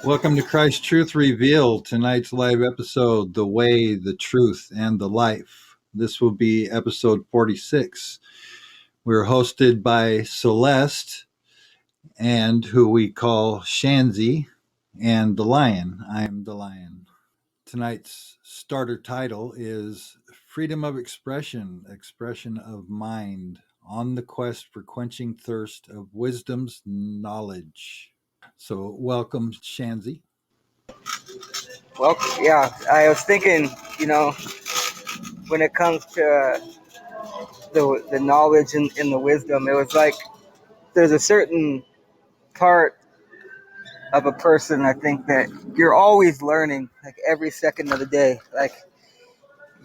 Welcome to Christ Truth Reveal, tonight's live episode, The Way, the Truth, and the Life. This will be episode 46. We're hosted by Celeste, and who we call Shanzi, and the Lion. I am the Lion. Tonight's starter title is Freedom of Expression, Expression of Mind, on the quest for quenching thirst of wisdom's knowledge. So welcome, Shanzi. Well, yeah, I was thinking, when it comes to the knowledge and the wisdom, it was like there's a certain part of a person, I think, that you're always learning, like every second of the day. Like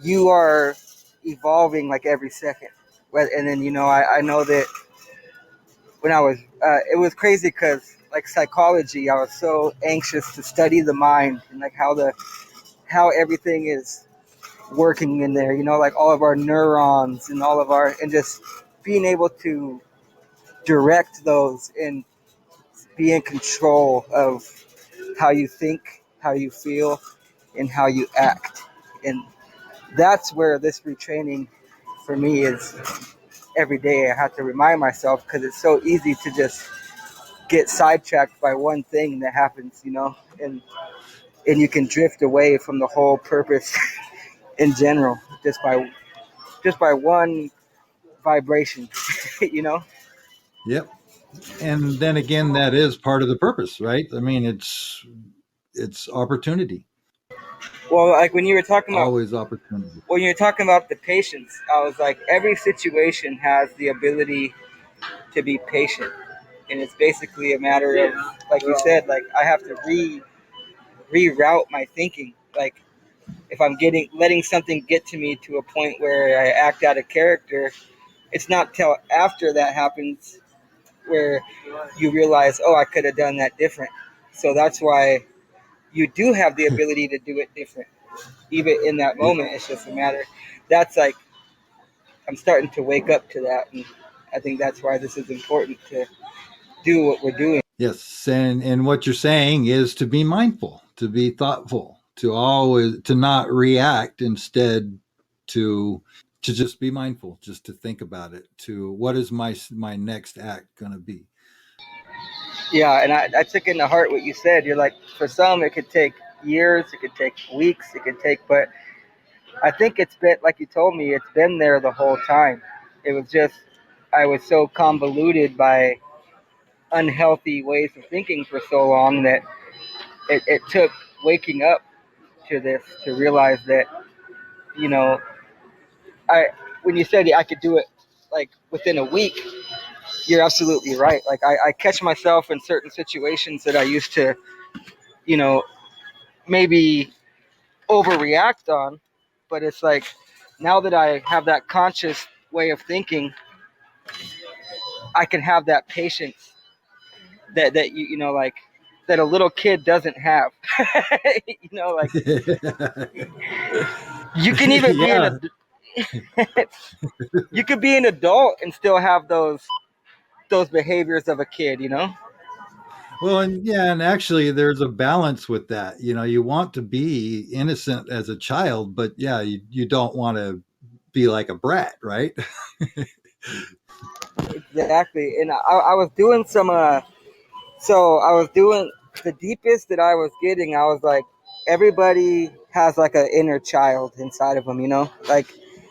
you are evolving like every second. And then, I know that when it was crazy because like psychology, I was so anxious to study the mind and like how everything is working in there, like all of our neurons and and just being able to direct those and be in control of how you think, how you feel, and how you act. And that's where this retraining for me is every day. I have to remind myself because it's so easy to just get sidetracked by one thing that happens, and you can drift away from the whole purpose in general just by one vibration, you know? Yep. And then again, that is part of the purpose, right? I mean, it's opportunity. Well, like when you were talking about Always opportunity. when you're talking about the patience, I was like, every situation has the ability to be patient, and it's basically a matter of, like you said, like I have to reroute my thinking. Like if I'm getting letting something get to me to a point where I act out of character, it's not till after that happens where you realize, oh, I could have done that different. So that's why you do have the ability to do it different. Even in that Yep. moment, it's just a matter. That's like, I'm starting to wake up to that. And I think that's why this is important to do what we're doing. Yes. And what you're saying is to be mindful, to be thoughtful, to not react, instead to just be mindful, just to think about it, to what is my next act going to be. Yeah. And I took into heart what you said. You're like, for some, it could take years, it could take weeks, but I think it's been, like you told me, it's been there the whole time. It was just, I was so convoluted by unhealthy ways of thinking for so long that it took waking up to this to realize that, you know, I when you said I could do it like within a week, you're absolutely right. Like I catch myself in certain situations that I used to, you know, maybe overreact on, but it's like now that I have that conscious way of thinking, I can have that patience that like that a little kid doesn't have. Like you can even be Yeah. you could be an adult and still have those behaviors of a kid. Well, and actually, there's a balance with that. You want to be innocent as a child, but yeah, you don't want to be like a brat, right? Exactly. And I was doing so I was doing the deepest that I was getting. I was like, everybody has like an inner child inside of them, like,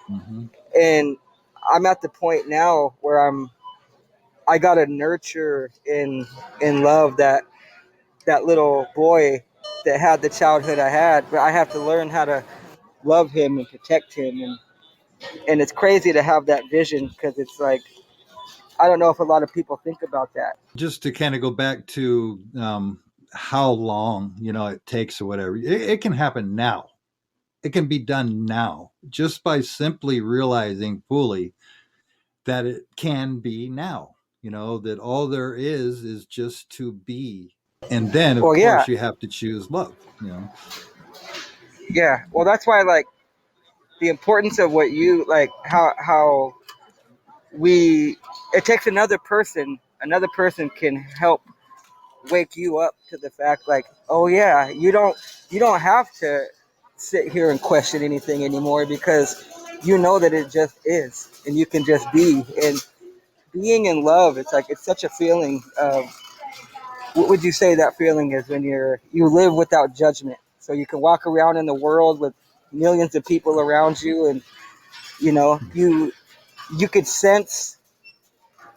Hmm. and I'm at the point now where I gotta nurture in love that little boy that had the childhood I had, but I have to learn how to love him and protect him, and it's crazy to have that vision because it's like, I don't know if a lot of people think about that. Just to kind of go back to how long it takes or whatever, it can happen now. It can be done now, just by simply realizing fully that it can be now. That all there is just to be, and then of Well, yeah, course you have to choose love. yeah. Well, that's why, like, the importance of what you like, how we it takes another person can help wake you up to the fact, like, oh yeah, you don't have to sit here and question anything anymore, because you know that it just is, and you can just be. And being in love, it's like, it's such a feeling of, what would you say that feeling is, when you live without judgment, so you can walk around in the world with millions of people around you, and you could sense,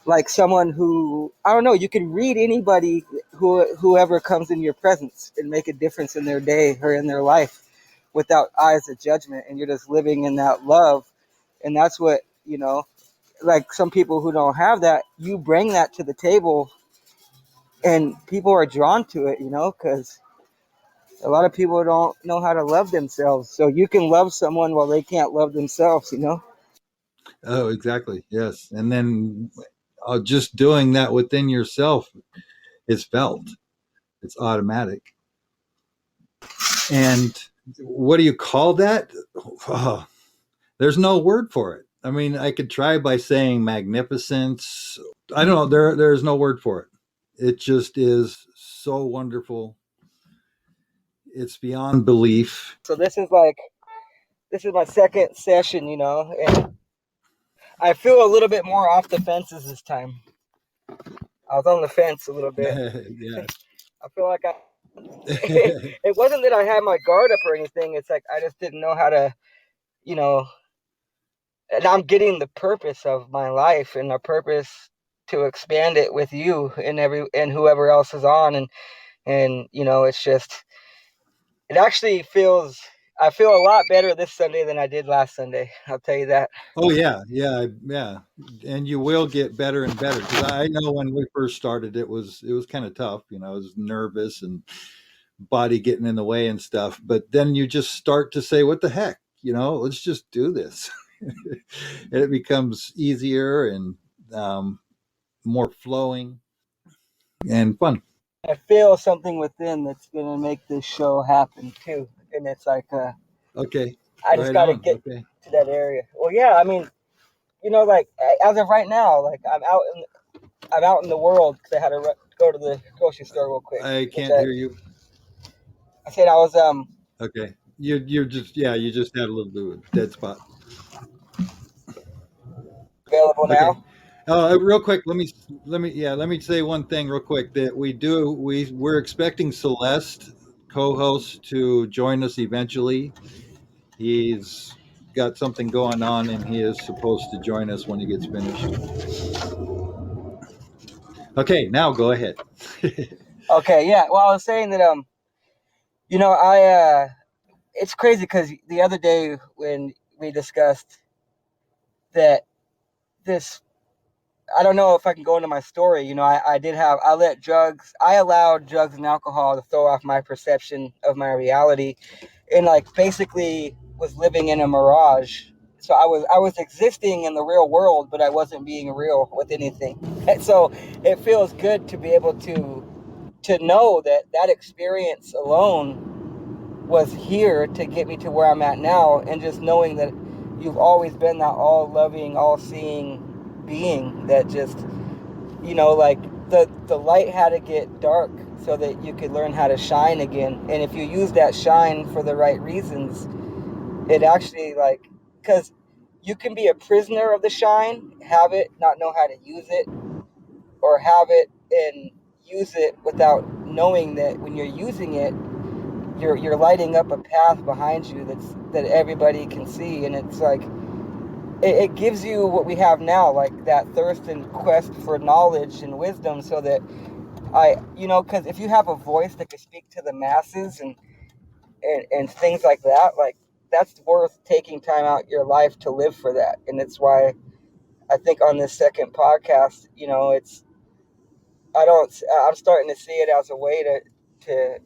like, someone who, I don't know, you can read anybody, whoever comes in your presence, and make a difference in their day or in their life, without eyes of judgment, and you're just living in that love. And that's what, like, some people who don't have that, you bring that to the table, and people are drawn to it, because a lot of people don't know how to love themselves. So you can love someone while they can't love themselves. Oh, exactly. Yes. And then just doing that within yourself is felt. It's automatic. And what do you call that? Oh, there's no word for it. I mean, I could try by saying magnificence. I don't know. There's no word for it. It just is so wonderful. It's beyond belief. So this is my second session, and I feel a little bit more off the fences this time. I was on the fence a little bit. Yeah. I feel like it wasn't that I had my guard up or anything. It's like, I just didn't know how to, you know, and I'm getting the purpose of my life, and the purpose to expand it with you and whoever else is on. And it's just, it actually feels, I feel a lot better this Sunday than I did last Sunday. I'll tell you that. Oh yeah, yeah. And you will get better and better, because I know when we first started, it was kind of tough. I was nervous and body getting in the way and stuff. But then you just start to say, "What the heck? Let's just do this," and it becomes easier and more flowing and fun. I feel something within that's gonna make this show happen too. And it's like, Okay, I just right got to on. get Okay, to that area. Well, yeah, I mean, like, as of right now, like, I'm out in the world, because I had to go to the grocery store real quick. I Which can't hear you. I said I was Okay, you're just yeah, you just had a little bit of a dead spot. available Okay. now. Real quick, let me say one thing real quick, that we're expecting Celeste, co-host, to join us eventually. He's got something going on, and he is supposed to join us when he gets finished. Okay, now go ahead. Okay, yeah. Well, I was saying that I it's crazy, because the other day when we discussed that, this, I don't know if I can go into my story. I allowed drugs and alcohol to throw off my perception of my reality, and, like, basically was living in a mirage. So I was existing in the real world, but I wasn't being real with anything. And so it feels good to be able to know that that experience alone was here to get me to where I'm at now, and just knowing that you've always been that all loving, all seeing being, that just, like, the light had to get dark so that you could learn how to shine again. And if you use that shine for the right reasons, it actually, like, because you can be a prisoner of the shine, have it, not know how to use it, or have it and use it without knowing that when you're using it, you're lighting up a path behind you that everybody can see. And it's like, it gives you what we have now, like that thirst and quest for knowledge and wisdom, so that because if you have a voice that can speak to the masses, and things like that, like, that's worth taking time out your life to live for that. And it's why I think on this second podcast, it's, I'm starting to see it as a way to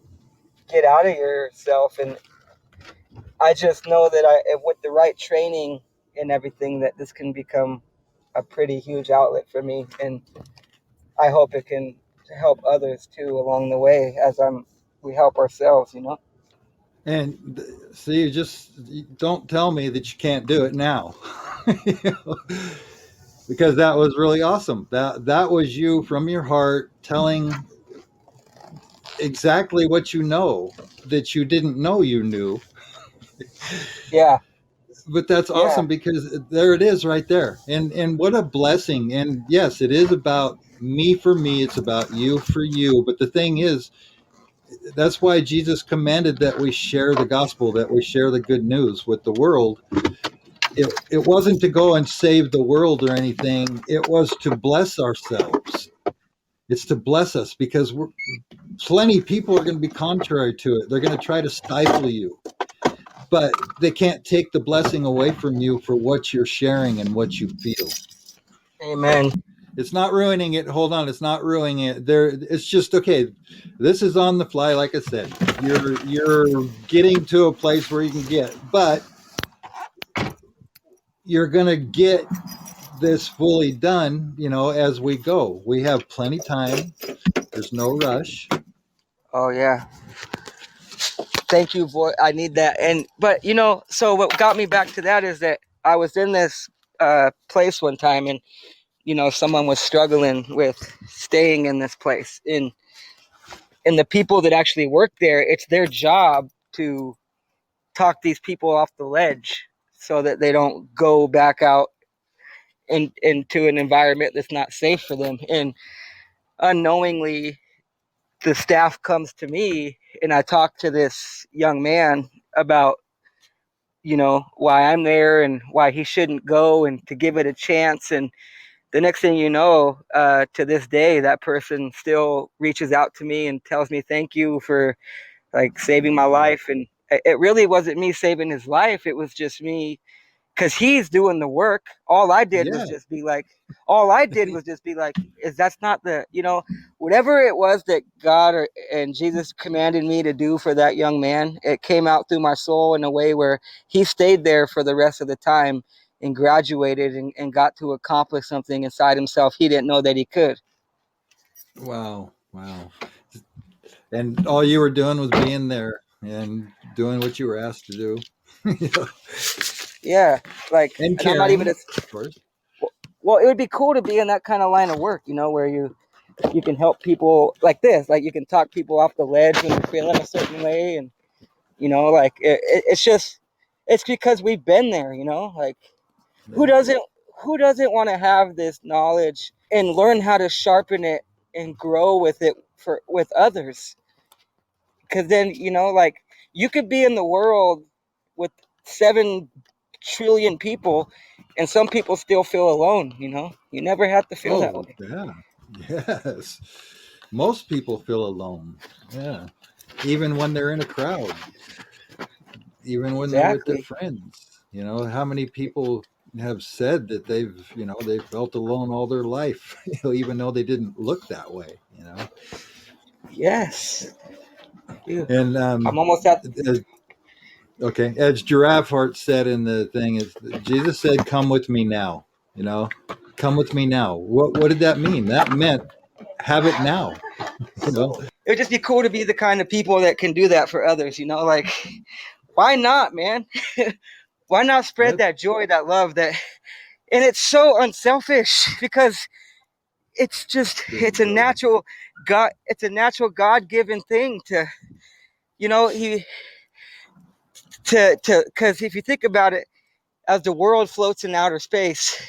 get out of yourself. And I just know that with the right training and everything, that this can become a pretty huge outlet for me. And I hope it can help others too along the way, as we help ourselves. And so you don't tell me that you can't do it now. You know? Because that was really awesome. That was you from your heart telling exactly what you know that you didn't know you knew. Yeah. But that's Yeah. awesome because there it is right there. And what a blessing. And yes, it is about me for me, it's about you for you. But the thing is, that's why Jesus commanded that we share the gospel, that we share the good news with the world. It wasn't to go and save the world or anything. It was to bless ourselves. It's to bless us because plenty of people are going to be contrary to it. They're going to try to stifle you, but they can't take the blessing away from you for what you're sharing and what you feel. Amen. It's not ruining it. Hold on, it's not ruining it. There, it's just okay. This is on the fly, like I said. You're getting to a place where you can get, but you're gonna get this fully done. As we go, we have plenty time. There's no rush. Oh yeah. Thank you, boy. I need that. But so what got me back to that is that I was in this place one time, and someone was struggling with staying in this place. And the people that actually work there, it's their job to talk these people off the ledge so that they don't go back out into an environment that's not safe for them. And unknowingly, the staff comes to me, and I talk to this young man about why I'm there and why he shouldn't go, and to give it a chance. And the next thing you know, to this day, that person still reaches out to me and tells me thank you for like saving my life. And it really wasn't me saving his life. It was just me, because he's doing the work. Yeah, All I did was just be like, is that's not whatever it was that God and Jesus commanded me to do for that young man, it came out through my soul in a way where he stayed there for the rest of the time and graduated and got to accomplish something inside himself he didn't know that he could. wow, wow. And all you were doing was being there and doing what you were asked to do. You know, Yeah, like, and and I'm not even caring, a of course. well, it would be cool to be in that kind of line of work, where you can help people like this, like you can talk people off the ledge when they're feeling a certain way. And like it's just, it's because we've been there. Like, who Yeah. doesn't who doesn't want to have this knowledge and learn how to sharpen it and grow with it with others? Because then like, you could be in the world with 7 trillion people, and some people still feel alone. You never have to feel that Oh, way. yeah. Yes. Most people feel alone. Yeah. Even when they're in a crowd, even when they're with their Exactly. friends. How many people have said that they felt alone all their life, even though they didn't look that way. Yes. Dude, And I'm almost at. okay, as Giraffe Heart said in the thing, is Jesus said, "Come with me now." Come with me now. What did that mean? That meant have it now. You know. It would just be cool to be the kind of people that can do that for others. Like, why not, man? Why not spread That, that joy, that love, that? And it's so unselfish because there it's you a go. natural God given thing to, he to because if you think about it, as the world floats in outer space,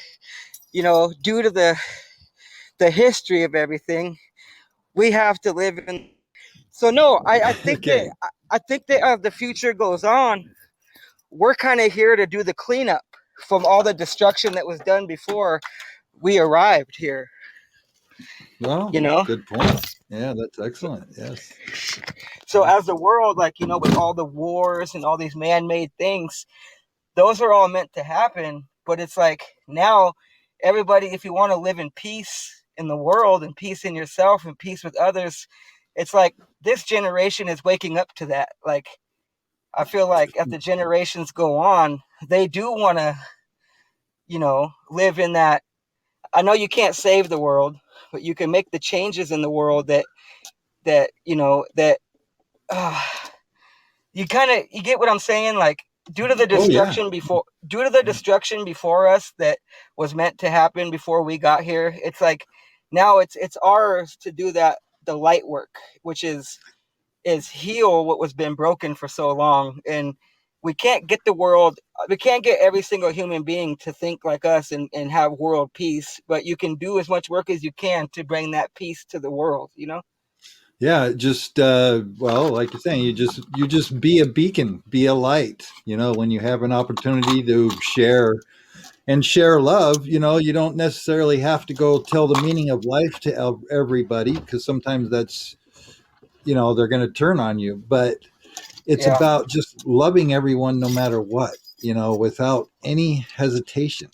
due to the history of everything, we have to live in. So no, Okay. I think that as the future goes on, we're kind of here to do the cleanup from all the destruction that was done before we arrived here. Well, You know, good point. Yeah, that's excellent. Yes. so as the world, like, with all the wars and all these man-made things, those are all meant to happen. But it's like now, everybody, if you want to live in peace in the world and peace in yourself and peace with others, it's like this generation is waking up to that. Like, I feel like as the generations go on, they do want to, live in that. I know you can't save the world, but you can make the changes in the world that uh, you get what I'm saying? Like, Oh yeah. due to the destruction before us that was meant to happen before we got here, it's like now it's ours to do that, the light work, which is is heal what was been broken for so long. And we can't get every single human being to think like us and have world peace, but you can do as much work as you can to bring that peace to the world, Yeah, just well, like you're saying, you just be a beacon, be a light. When you have an opportunity to share love, you don't necessarily have to go tell the meaning of life to everybody, because sometimes that's, they're going to turn on you. But it's Yeah. about just loving everyone no matter what, without any hesitation.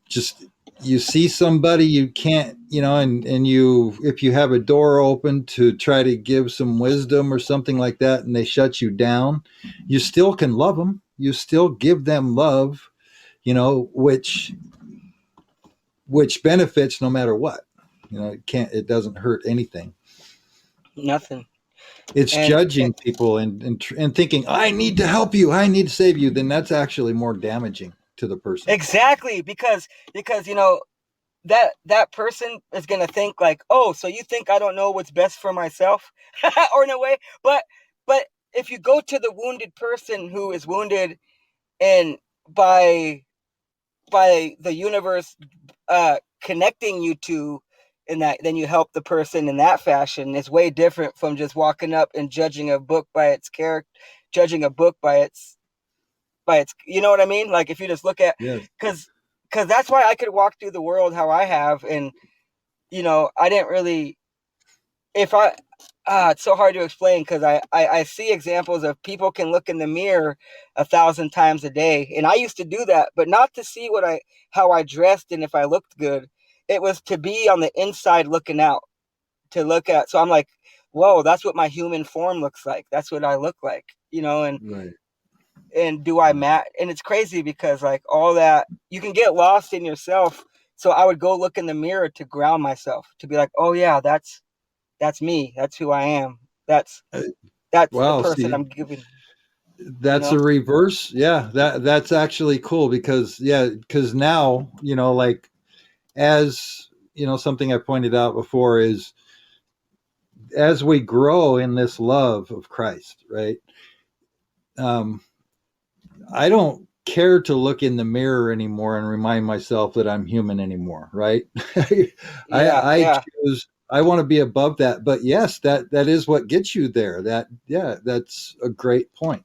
Just, you see somebody you can't, and you, if you have a door open to try to give some wisdom or something like that, and they shut you down, you still can love them. You still give them love, which benefits no matter what. It doesn't hurt anything. Nothing. It's And judging people and thinking, I need to help you, I need to save you. Then that's actually more damaging to the person. exactly, because that person is going to think like, oh, so you think I don't know what's best for myself? Or in a way. But if you go to the wounded person who is wounded, and by the universe connecting you to in that, then you help the person in that fashion. It's way different from just walking up and judging a book by its character, judging a book by its, you know what I mean? Like, if you just look at, Yes. because that's why I could walk through the world how I have. And I didn't really, if I it's so hard to explain, because I see examples of people can look in the mirror 1,000 times a day, and I used to do that, but not to see how I dressed and if I looked good. It was to be on the inside looking out, to look at. So I'm like, whoa, that's what my human form looks like. That's what I look like, Right. and do I match? And it's crazy because, like, all that, you can get lost in yourself. So I would go look in the mirror to ground myself, to be like, oh yeah, that's me. That's who I am. That's Uh, that's the wow. person See, I'm giving. You that's know? a reverse. Yeah, that's actually cool, because now, like, as something I pointed out before is, as we grow in this love of Christ, right? Um, I don't care to look in the mirror anymore and remind myself that I'm human anymore, right? Yeah, I yeah. choose. I want to be above that. But yes, that is what gets you there. That's a great point.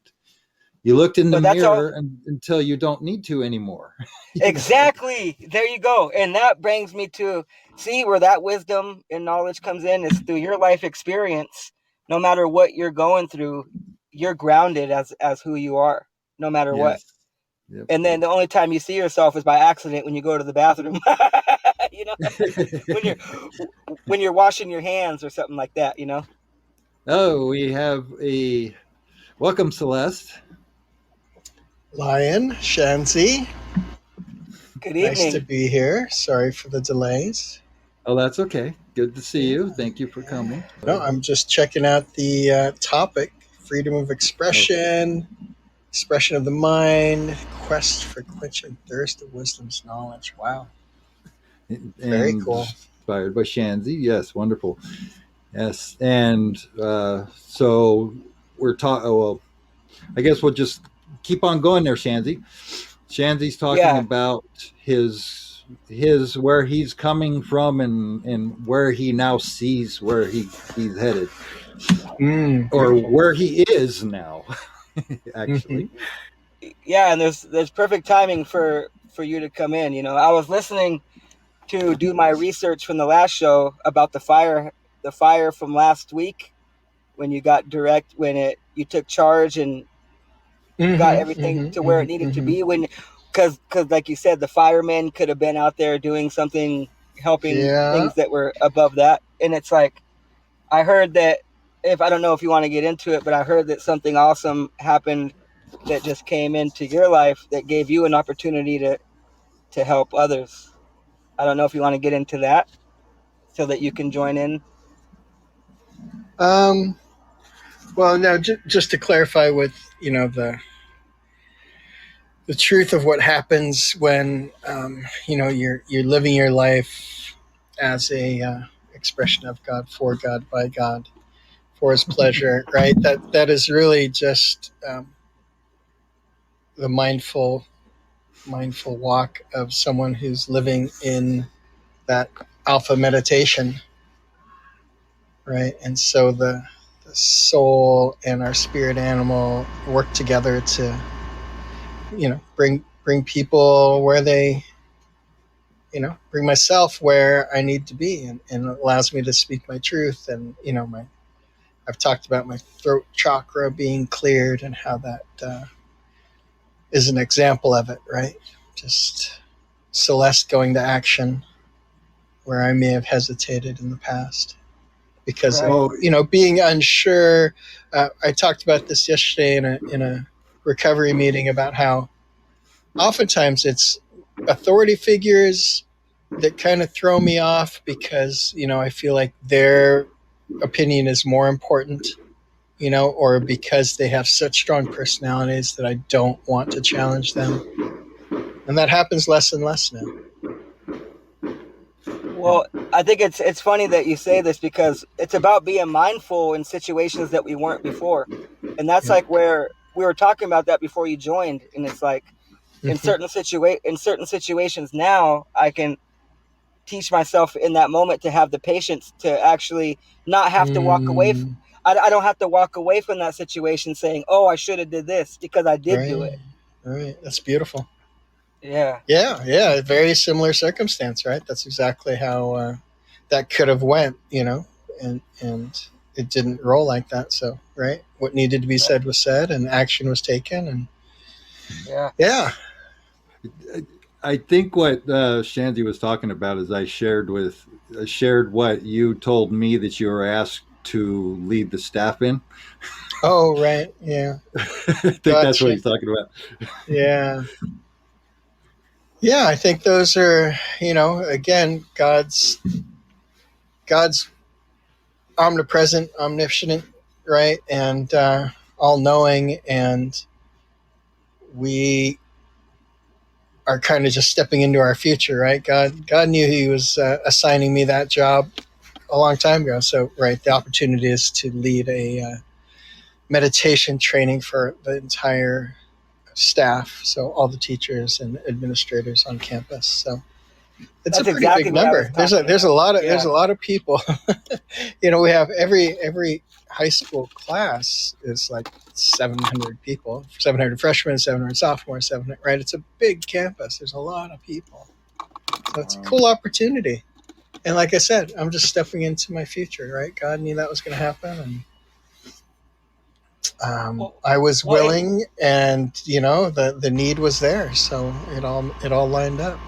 You looked in the But that's all. mirror until you don't need to anymore. you know. Exactly. There you go. And that brings me to see where that wisdom and knowledge comes in, is through your life experience. No matter what you're going through, you're grounded as who you are, no matter what. Yes. Yep. And then the only time you see yourself is by accident, when you go to the bathroom. you know, when you're when you're washing your hands or something like that. Oh, we have a welcome, Celeste. Lion, Shanzi, Good nice to evening. be here. Sorry for the delays. Oh, that's okay. Good to see you. Thank you for coming. No, I'm just checking out the topic: freedom of Oh, expression, expression of the mind, quest for quenching thirst of wisdom's knowledge. Wow, very and cool. inspired by Shanzi. Yes, wonderful. Yes, and so we're talking. Oh, well, I guess we'll just keep on going there, Shanzi. Shanzi's talking Yeah, about his where he's coming from, and where he now sees where he's headed, or Beautiful. where he is now. Hmm. Actually, yeah. And there's perfect timing for you to come in. I was listening to do my research from the last show about the fire from last week, when you took charge and got Hmm. everything Hmm. to where Hmm. it needed to Hmm. be, because like you said, the firemen could have been out there doing something, helping Yeah. things that were above that. And it's like, I heard that, if I don't know if you want to get into it, but I heard that something awesome happened that just came into your life that gave you an opportunity to help others. I don't know if you want to get into that so that you can join in. Um, well, now just to clarify, with the truth of what happens when you're living your life as a expression of God, for God, by God, for his pleasure, right? That is really just the mindful walk of someone who's living in that alpha meditation, right? And so the soul and our spirit animal work together to, bring people where they, bring myself where I need to be, and it allows me to speak my truth. And, I've talked about my throat chakra being cleared and how that is an example of it, right? Just Celeste going to action where I may have hesitated in the past because Right. of, being unsure. I talked about this yesterday in a recovery meeting about how oftentimes it's authority figures that kind of throw me off because, I feel like their opinion is more important, or because they have such strong personalities that I don't want to challenge them. And that happens less and less now. Well, I think it's funny that you say this because it's about being mindful in situations that we weren't before. And that's Yeah. like where we were talking about that before you joined. And it's like in certain situations now, I can teach myself in that moment to have the patience to actually not have to walk away. I don't have to walk away from that situation saying, "Oh, I should have did this," because I did do it. Right. That's beautiful. Yeah. Yeah. Very similar circumstance, right? That's exactly how that could have went, and it didn't roll like that. So, right, what needed to be said was said, and action was taken, and yeah. I think what Shanti was talking about is I shared what you told me that you were asked to lead the staff in. Oh, right. Yeah. I think that's what he's talking about. Yeah. Yeah, I think those are, again, God's omnipresent, omniscient, right? And all knowing, and we are kind of just stepping into our future, right? God knew he was assigning me that job a long time ago. So, right, the opportunity is to lead a meditation training for the entire staff, so all the teachers and administrators on campus. So it's That's a pretty exactly big what I was number. There's a talking lot of about. there's a lot of people. We have every high school class is like 700 people, 700 freshmen, 700 sophomores, 700. Right, it's a big campus. There's a lot of people, so it's a cool opportunity. And like I said, I'm just stepping into my future. Right, God knew that was going to happen, and I was willing, and the need was there, so it all lined up.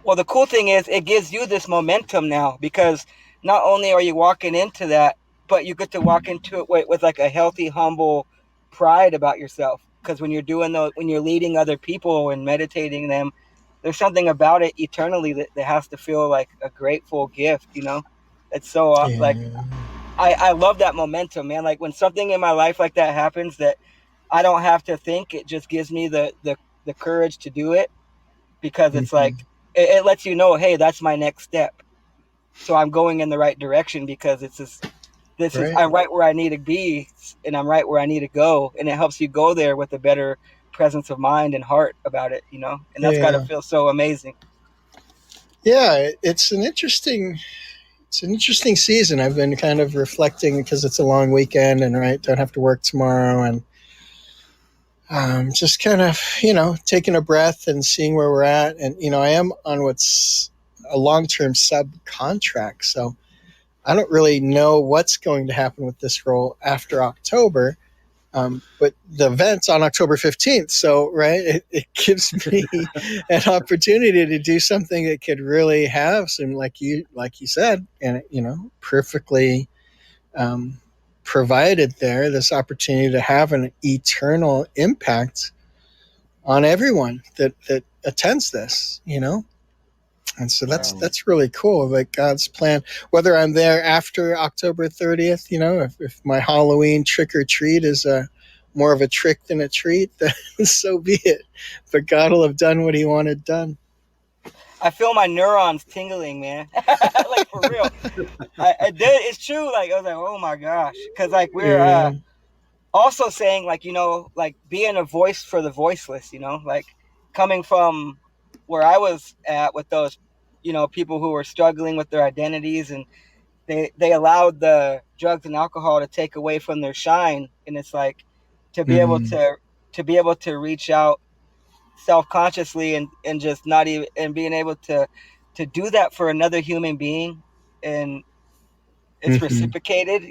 Well, the cool thing is it gives you this momentum now because not only are you walking into that, but you get to walk into it with like a healthy, humble pride about yourself. Because when when you're leading other people and meditating them, there's something about it eternally that has to feel like a grateful gift. It's so like Yeah. I love that momentum, man. Like when something in my life like that happens that I don't have to think, it just gives me the courage to do it because it's like it lets you know, hey, that's my next step. So I'm going in the right direction because I'm right where I need to be and I'm right where I need to go. And it helps you go there with a better presence of mind and heart about it, and that's got to feel so amazing. Yeah, it's an interesting season. I've been kind of reflecting because it's a long weekend and don't have to work tomorrow, and just kind of taking a breath and seeing where we're at. And I am on what's a long-term subcontract, so I don't really know what's going to happen with this role after October. But the event's on October 15th, so it gives me an opportunity to do something that could really have some, like you said, and perfectly provided there, this opportunity to have an eternal impact on everyone that attends this, And so that's really cool, like God's plan. Whether I'm there after October 30th, if my Halloween trick or treat is more of a trick than a treat, then so be it. But God will have done what he wanted done. I feel my neurons tingling, man. Like for real. I did. It's true. Like I was like, oh my gosh, because like we're Yeah. also saying like like being a voice for the voiceless. Like coming from where I was at with those people who were struggling with their identities, and they allowed the drugs and alcohol to take away from their shine, and it's like to be able Mm. to reach out self-consciously and just not even and being able to do that for another human being, and it's Mm-hmm. reciprocated.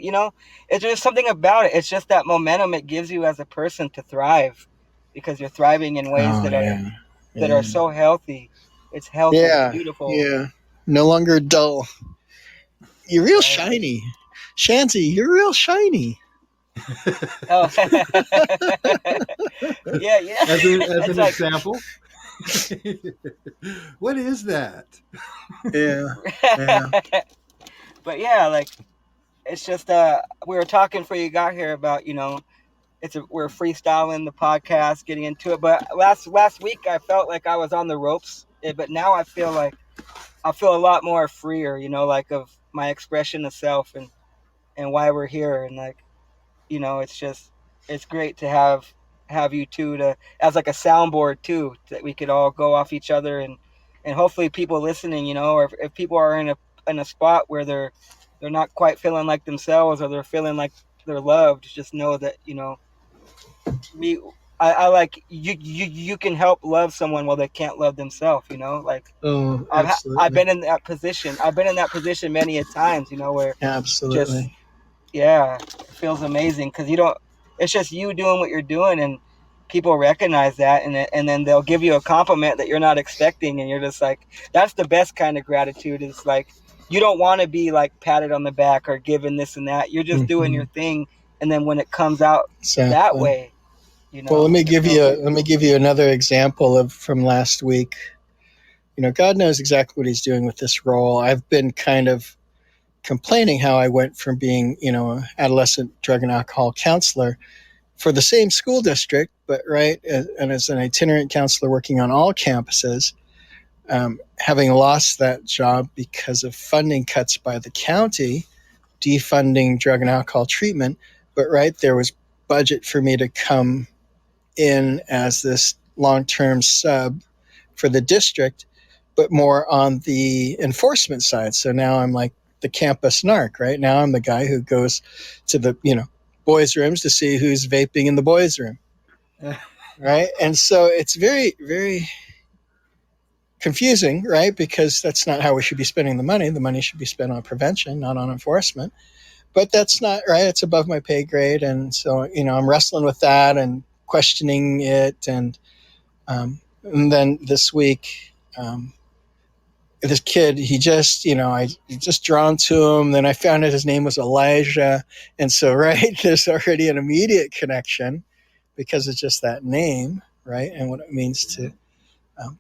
It's just something about it. It's just that momentum it gives you as a person to thrive, because you're thriving in ways Oh that are yeah. that are Yeah. so healthy. It's healthy, it's Yeah. beautiful, Yeah. No longer dull. You're real right? shiny. Shanty, you're real shiny. Oh. Yeah, yeah. As It's an like example, what is that? Yeah. Yeah. but yeah, like it's just we were talking before you got here about we're freestyling the podcast, getting into it. But last week I felt like I was on the ropes, but now I feel a lot more freer, like of my expression of self and why we're here, and like it's just it's great to have you two to as like a soundboard too, that we could all go off each other, and hopefully people listening, or if people are in a spot where they're not quite feeling like themselves, or they're feeling like they're loved, just know that we I like you can help love someone while they can't love themselves. Like Oh, I've absolutely. been in that position. I've been in that position many a times. Where just Absolutely. yeah, it feels amazing because you don't. It's just you doing what you're doing, and people recognize that, and then they'll give you a compliment that you're not expecting, and you're just like, that's the best kind of gratitude. Is like you don't want to be like patted on the back or given this and that. You're just doing Mm-hmm. your thing, and then when it comes out that Exactly. way, Well, it feels good. let me give you another example of from last week. God knows exactly what He's doing with this role. I've been kind of complaining how I went from being, an adolescent drug and alcohol counselor for the same school district, but right, and as an itinerant counselor working on all campuses, having lost that job because of funding cuts by the county, defunding drug and alcohol treatment. But right, there was budget for me to come in as this long-term sub for the district, but more on the enforcement side. So now I'm like the campus narc, right? Now I'm the guy who goes to the, boys' rooms to see who's vaping in the boys' room, right? And so it's very, very confusing, right? Because that's not how we should be spending the money. The money should be spent on prevention, not on enforcement. But that's not right. It's above my pay grade. And so, I'm wrestling with that and questioning it. And then this week, this kid, he just, I just drawn to him. Then I found out his name was Elijah. And so, right, there's already an immediate connection because it's just that name, right? And what it means to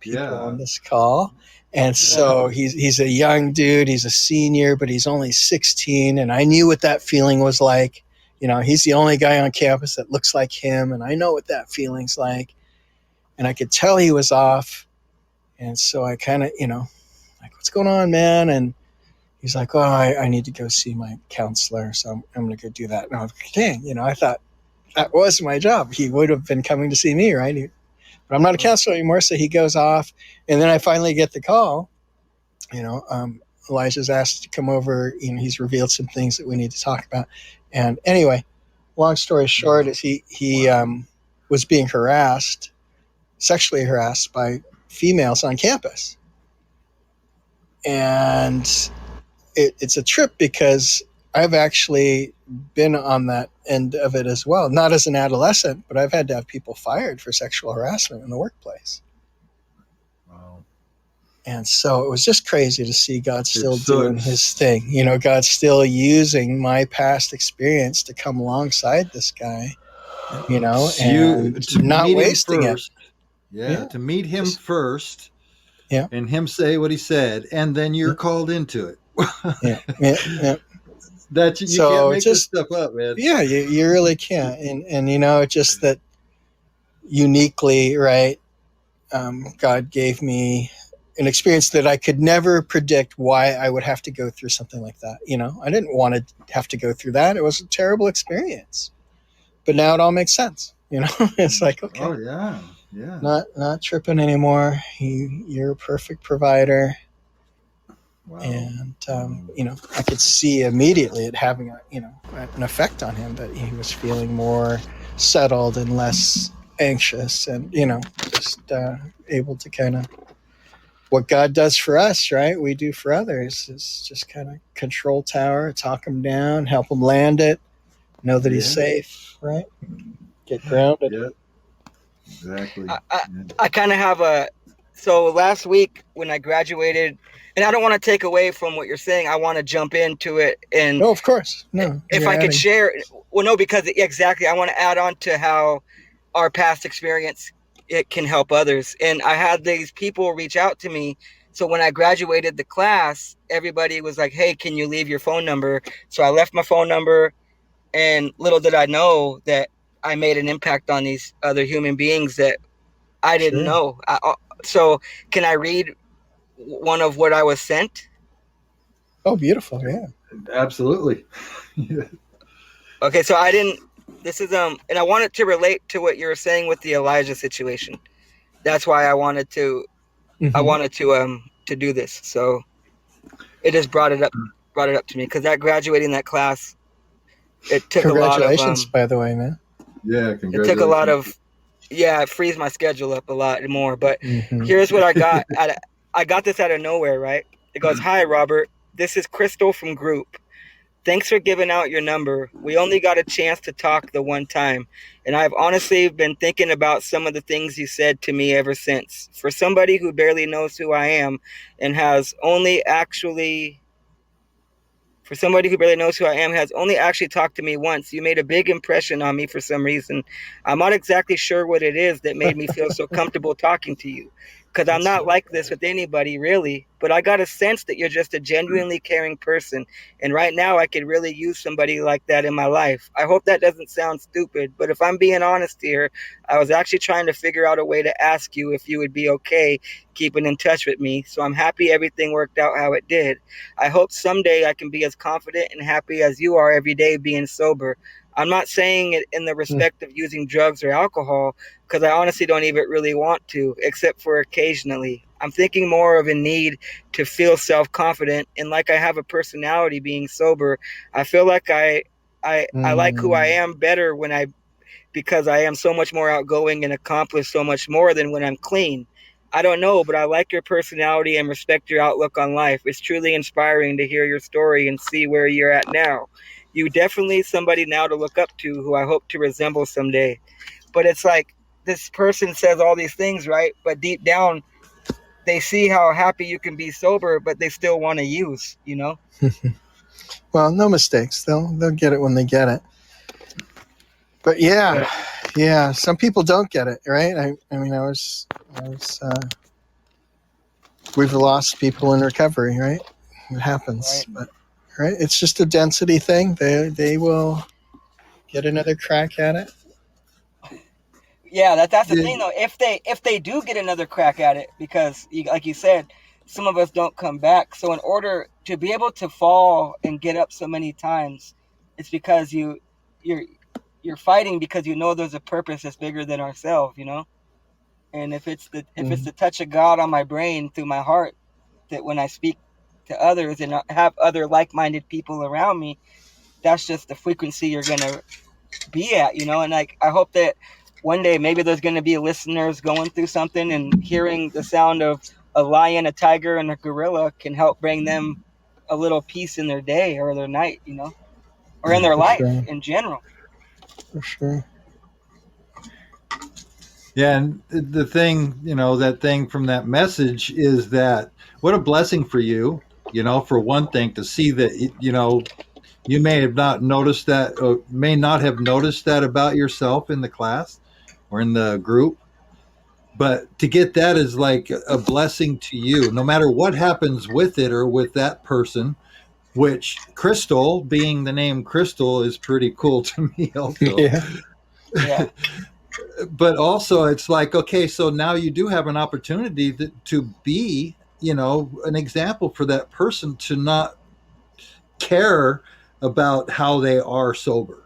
people Yeah. on this call. And so he's a young dude. He's a senior, but he's only 16. And I knew what that feeling was like. He's the only guy on campus that looks like him. And I know what that feeling's like. And I could tell he was off. And so I kind of, like, what's going on, man? And he's like, oh, I need to go see my counselor. So I'm going to go do that. And I was like, dang, I thought that was my job. He would have been coming to see me, right? But I'm not a counselor anymore. So he goes off. And then I finally get the call, Elijah's asked to come over. He's revealed some things that we need to talk about. And anyway, long story short is he was being sexually harassed by females on campus. And it's a trip because I've actually been on that end of it as well. Not as an adolescent, but I've had to have people fired for sexual harassment in the workplace. Wow. And so it was just crazy to see God still doing his thing. God's still using my past experience to come alongside this guy, and To not meet him wasting first. it. Yeah, to meet him first. Yeah. And him say what he said, and then you're called into it. Yeah. That you can't make this stuff up, man. Yeah, you really can't. And just that uniquely, right, God gave me an experience that I could never predict why I would have to go through something like that. I didn't want to have to go through that. It was a terrible experience, but now it all makes sense. It's like, okay, Oh yeah, yeah. not tripping anymore. You're a perfect provider. Wow. And I could see immediately it having an effect on him, that he was feeling more settled and less anxious, and just able to kind of, what God does for us, right, we do for others, is just kind of control tower, talk him down, help him land it, know that he's safe, right, get grounded. Yeah, exactly. I kind of have so last week when I graduated, and I don't want to take away from what you're saying, I want to jump into it. And no, of course, no. If I could share, well, no, because exactly, I want to add on to how our past experience, it can help others. And I had these people reach out to me. So when I graduated the class, everybody was like, hey, can you leave your phone number? So I left my phone number, and little did I know that I made an impact on these other human beings that I didn't know. So can I read one of what I was sent? Oh, beautiful. Yeah. Absolutely. Okay, so this is and I wanted to relate to what you were saying with the Elijah situation. That's why I wanted to to do this. So it just brought it up to me, because that graduating that class, it took congratulations, by the way, man. Yeah, congratulations. It took a lot of, it frees my schedule up a lot more. But here's what I got. I got this out of nowhere, right? It goes, hi, Robert. This is Crystal from Group. Thanks for giving out your number. We only got a chance to talk the one time, and I've honestly been thinking about some of the things you said to me ever since. For somebody who barely knows who I am and has only actually talked to me once, you made a big impression on me for some reason. I'm not exactly sure what it is that made me feel so comfortable talking to you, because I'm not like this with anybody, really. But I got a sense that you're just a genuinely caring person. And right now, I could really use somebody like that in my life. I hope that doesn't sound stupid, but if I'm being honest here, I was actually trying to figure out a way to ask you if you would be okay keeping in touch with me. So I'm happy everything worked out how it did. I hope someday I can be as confident and happy as you are every day being sober. I'm not saying it in the respect of using drugs or alcohol, because I honestly don't even really want to, except for occasionally. I'm thinking more of a need to feel self-confident, and like I have a personality being sober. I feel like I like who I am better because I am so much more outgoing and accomplish so much more than when I'm clean. I don't know, but I like your personality and respect your outlook on life. It's truly inspiring to hear your story and see where you're at now. You definitely somebody now to look up to, who I hope to resemble someday. But it's like, this person says all these things, right? But deep down, they see how happy you can be sober, but they still want to use, Well, no mistakes. They'll get it when they get it. But yeah, some people don't get it, right? I mean, we've lost people in recovery, right? It happens, right. But right, it's just a density thing. They will get another crack at it. Yeah, that's the thing though. If they do get another crack at it, because like you said, some of us don't come back. So in order to be able to fall and get up so many times, it's because you're fighting, because you know there's a purpose that's bigger than ourselves, And if it's the touch of God on my brain through my heart, that when I speak to others and have other like-minded people around me, that's just the frequency you're gonna be at, And like, I hope that one day maybe there's gonna be listeners going through something, and hearing the sound of a lion, a tiger, and a gorilla can help bring them a little peace in their day or their night, or in their life in general. For sure. Yeah, and the thing, that thing from that message is that what a blessing for you, for one thing, to see that, you may have not noticed that, or may not have noticed that about yourself in the class or in the group. But to get that is like a blessing to you, no matter what happens with it or with that person, which Crystal, being the name Crystal, is pretty cool to me also. Yeah. But also it's like, okay, so now you do have an opportunity to be an example for that person to not care about how they are sober.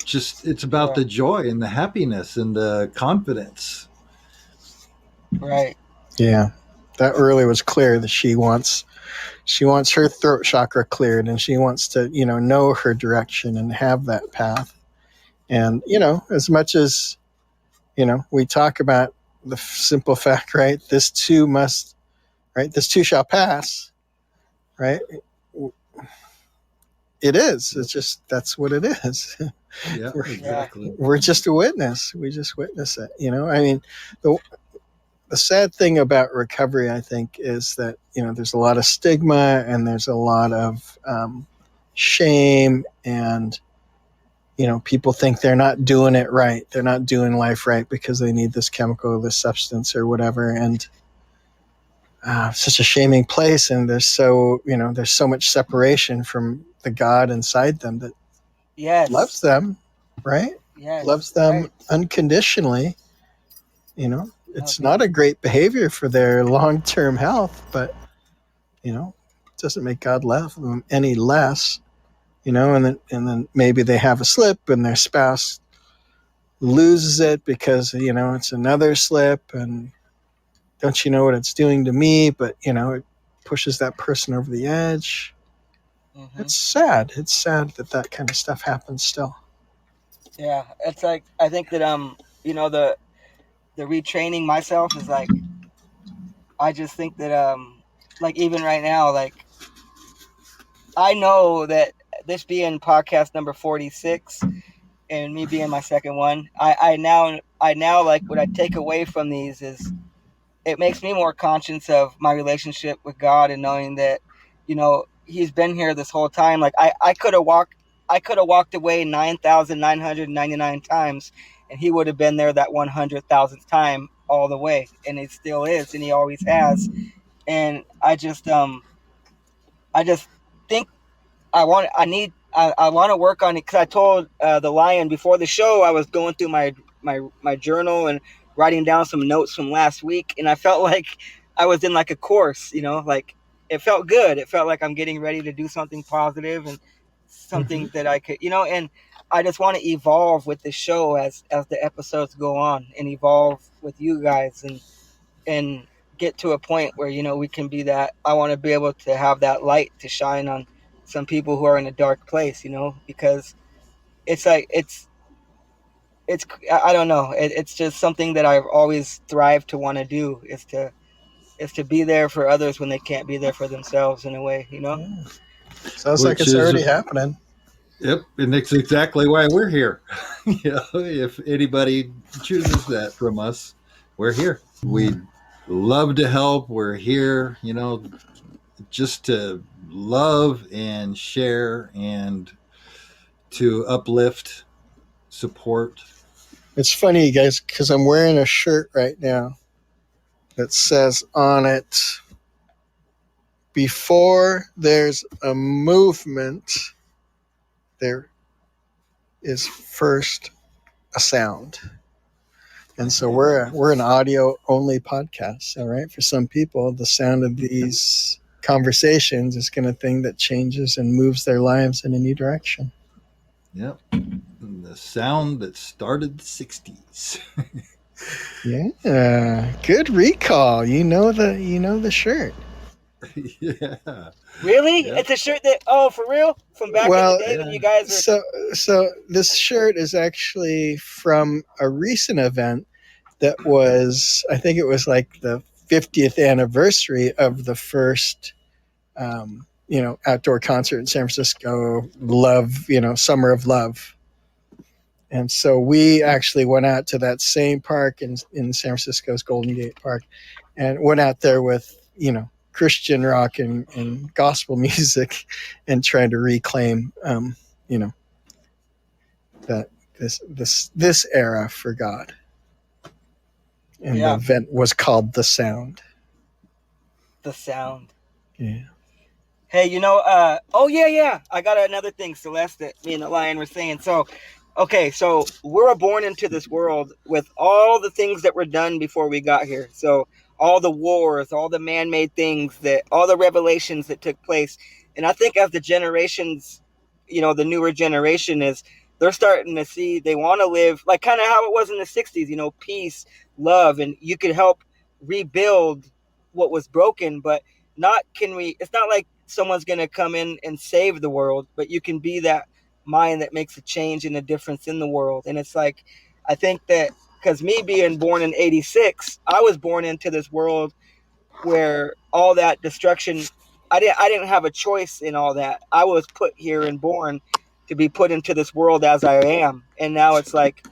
Just it's about the joy and the happiness and the confidence. Right. Yeah, that really was clear that she wants her throat chakra cleared, and she wants to know her direction and have that path. And as much as we talk about the simple fact, right, this too shall pass, right, it is. It's just, that's what it is. Yeah, exactly. We're just a witness. We just witness it. I mean, the sad thing about recovery, I think, is that there's a lot of stigma, and there's a lot of shame, and people think they're not doing it right. They're not doing life right because they need this chemical, this substance, or whatever. And such a shaming place, and there's so much separation from the God inside them that loves them, right? Loves them unconditionally. It's not a great behavior for their long-term health, but it doesn't make God love them any less. And then maybe they have a slip, and their spouse loses it because it's another slip, and don't you know what it's doing to me? But it pushes that person over the edge. Mm-hmm. It's sad. It's sad that kind of stuff happens still. Yeah, it's like, I think that the retraining myself is like, I just think that like, even right now, like, I know that this being podcast number 46 and me being my second one, I now like, what I take away from these is, it makes me more conscious of my relationship with God, and knowing that he's been here this whole time. Like, I could have walked away 9,999 times, and he would have been there that 100,000th time all the way, and it still is, and he always has. And I just think I want to work on it, because I told the Lion before the show, I was going through my journal and writing down some notes from last week, and I felt like I was in like a course, like, it felt good. It felt like I'm getting ready to do something positive, and something that I could, and I just want to evolve with the show as the episodes go on, and evolve with you guys, and get to a point where we can be that. I want to be able to have that light to shine on some people who are in a dark place, because it's like, it's I don't know, it's just something that I've always thrived to want to do, is to be there for others when they can't be there for themselves, in a way. Yeah. Sounds like it's already happening. Yep, and that's exactly why we're here. If anybody chooses that from us, we're here. We'd love to help. We're here, just to love and share, and to uplift, support. It's funny, you guys, because I'm wearing a shirt right now that says on it, before there's a movement, there is first a sound. And so we're an audio only podcast. All right. For some people, the sound of these conversations is going to thing that changes and moves their lives in a new direction. Yep. The sound that started the 60s. Yeah. Good recall. You know the shirt. Yeah. Really? Yep. It's a shirt that, for real? From back in the day when you guys were... So this shirt is actually from a recent event that was, I think it was like the 50th anniversary of the first outdoor concert in San Francisco, Summer of Love. And so we actually went out to that same park in San Francisco's Golden Gate Park, and went out there with, Christian rock and gospel music, and trying to reclaim, that this era for God. And the event was called The Sound. The Sound. Yeah. Hey, I got another thing, Celeste, that me and the Lion were saying. So, okay, so we're born into this world with all the things that were done before we got here. So all the wars, all the man-made things, all the revelations that took place. And I think as the generations, the newer generation they're starting to see they want to live like kind of how it was in the 60s, peace, love, and you could help rebuild what was broken, but it's not like someone's going to come in and save the world, but you can be that mind that makes a change and a difference in the world. And it's like, I think that because me being born in 86, I was born into this world where all that destruction, I didn't have a choice in all that. I was put here and born to be put into this world as I am. And now it's like,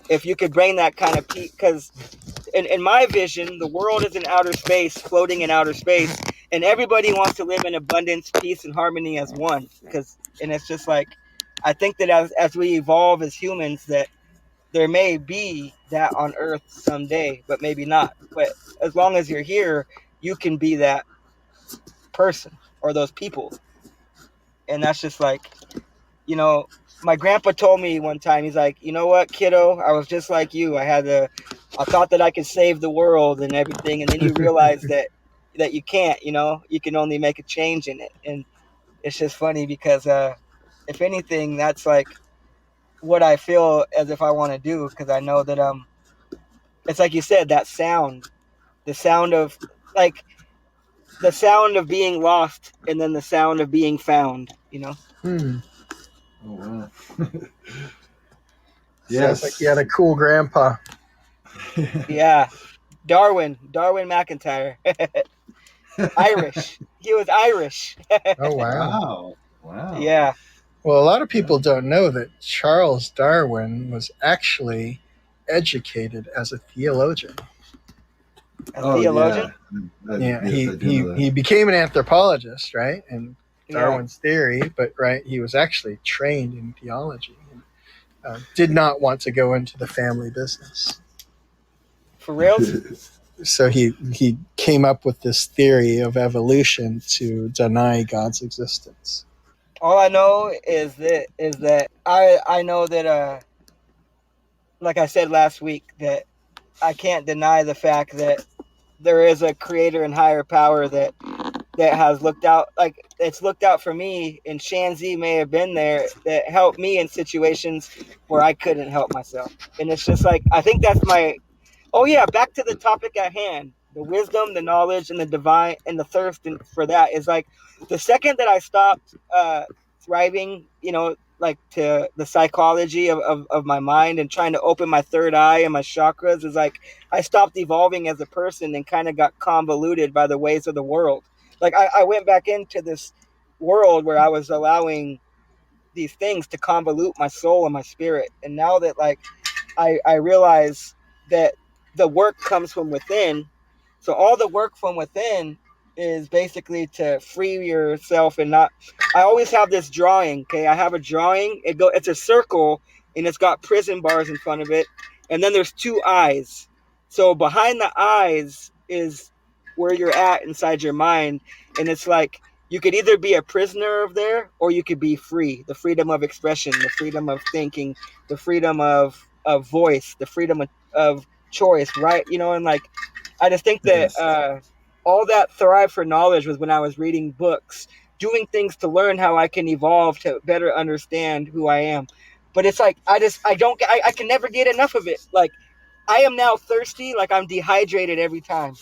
if you could bring that kind of peace, because in my vision, the world is in outer space, floating in outer space, and everybody wants to live in abundance, peace, and harmony as one. And it's just like, I think that as we evolve as humans, that there may be that on Earth someday, but maybe not. But as long as you're here, you can be that person or those people. And that's just like, my grandpa told me one time, he's like, you know what, kiddo, I was just like you. I thought that I could save the world and everything. And then you realize that you can't, you can only make a change in it. And it's just funny because, if anything, that's like what I feel as if I want to do. Cause I know that, it's like you said, that sound, the sound of being lost and then the sound of being found, Oh, wow. Sounds like you had a cool grandpa. Yeah. Darwin McIntyre. Irish. He was Irish. Oh, wow. Wow. Yeah. Well, a lot of people don't know that Charles Darwin was actually educated as a theologian. Theologian? Yeah, he became an anthropologist, right? And Darwin's theory, but he was actually trained in theology. And, did not want to go into the family business. For real? So he came up with this theory of evolution to deny God's existence. All I know is that I know that like I said last week, that I can't deny the fact that there is a creator and higher power that has looked out, like it's looked out for me, and Shanzi may have been there that helped me in situations where I couldn't help myself. And it's just like, I think that's back to the topic at hand, the wisdom, the knowledge, and the divine, and the thirst for that is like the second that I stopped thriving, like to the psychology of my mind and trying to open my third eye and my chakras, is like I stopped evolving as a person and kind of got convoluted by the ways of the world. Like I went back into this world where I was allowing these things to convolute my soul and my spirit. And now that like I realize that the work comes from within. So all the work from within is basically to free yourself and not. I always have this drawing. Okay, I have a drawing. It's a circle and it's got prison bars in front of it, and then there's two eyes. So behind the eyes is where you're at inside your mind, and it's like you could either be a prisoner of there or you could be free. The freedom of expression, the freedom of thinking, the freedom of voice, the freedom of choice, right? And like I just think that all that thrive for knowledge was when I was reading books, doing things to learn how I can evolve to better understand who I am. But it's like I can never get enough of it. Like I am now thirsty, like I'm dehydrated every time.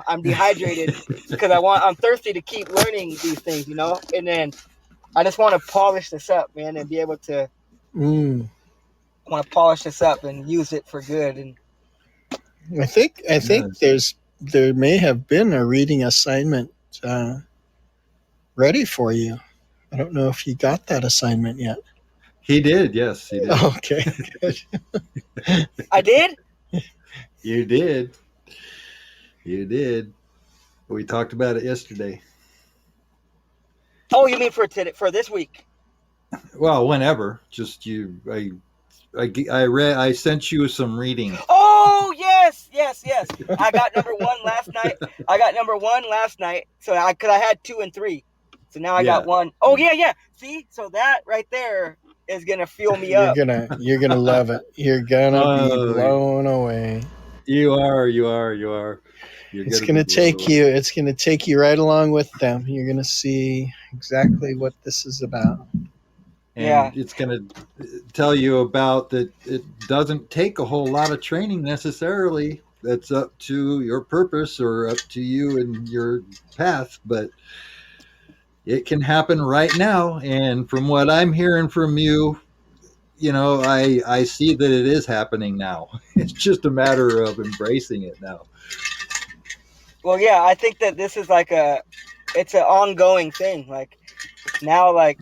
I'm dehydrated because I'm thirsty to keep learning these things, and then I just want to polish this up, man, and be able to want to polish this up and use it for good. And I think there may have been a reading assignment ready for you. I don't know if you got that assignment yet. He did, yes, he did. Okay, good. I did? You did. You did. We talked about it yesterday. Oh, you mean for this week? Well, whenever. Just you. I sent you some reading. Oh yes. I got number one last night. So because I had 2 and 3, so now I got 1. Oh yeah. See, so that right there is gonna fuel me up. You're gonna love it. You're gonna be blown away. You are. You're It's going going to to be blown take away. you. It's going to take you right along with them. You're going to see exactly what this is about. Yeah. And it's going to tell you about that it doesn't take a whole lot of training necessarily. That's up to your purpose or up to you and your path, but it can happen right now. And from what I'm hearing from you, I see that it is happening now. It's just a matter of embracing it now. Well, yeah, I think that this is like it's an ongoing thing. Like now, like,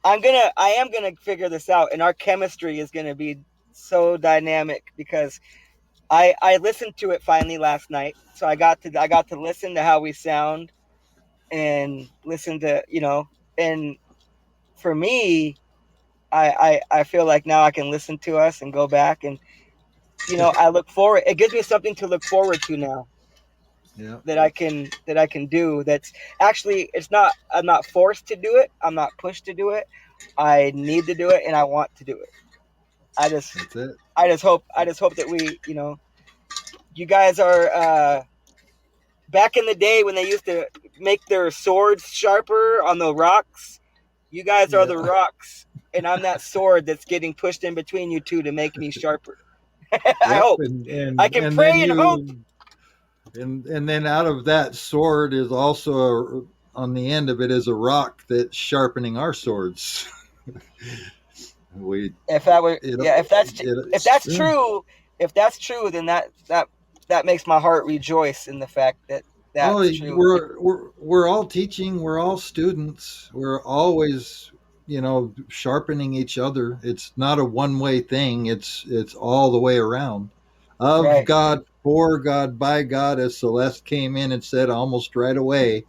I am gonna figure this out, and our chemistry is gonna be so dynamic because I listened to it finally last night, so I got to listen to how we sound and listen to and for me, I feel like now I can listen to us and go back and I look forward. It gives me something to look forward to now Yeah, that I can do. That's actually it's not. I'm not forced to do it. I'm not pushed to do it. I need to do it, and I want to do it. I just that's it. I just hope that you guys are back in the day when they used to make their swords sharper on the rocks. You guys are Yeah. the rocks, and I'm that sword that's getting pushed in between you two to make me sharper. I Yep. hope. And I and can and then pray and hope. you and then out of that sword is also on the end of it is a rock that's sharpening our swords. we If I were, it, yeah, if it's that's true. true, then that makes my heart rejoice in the fact that Oh, that's true. we're all teaching. We're all students. We're always, sharpening each other. It's not a one way thing. It's all the way around. Of Right. God, for God, by God, as Celeste came in and said almost right away.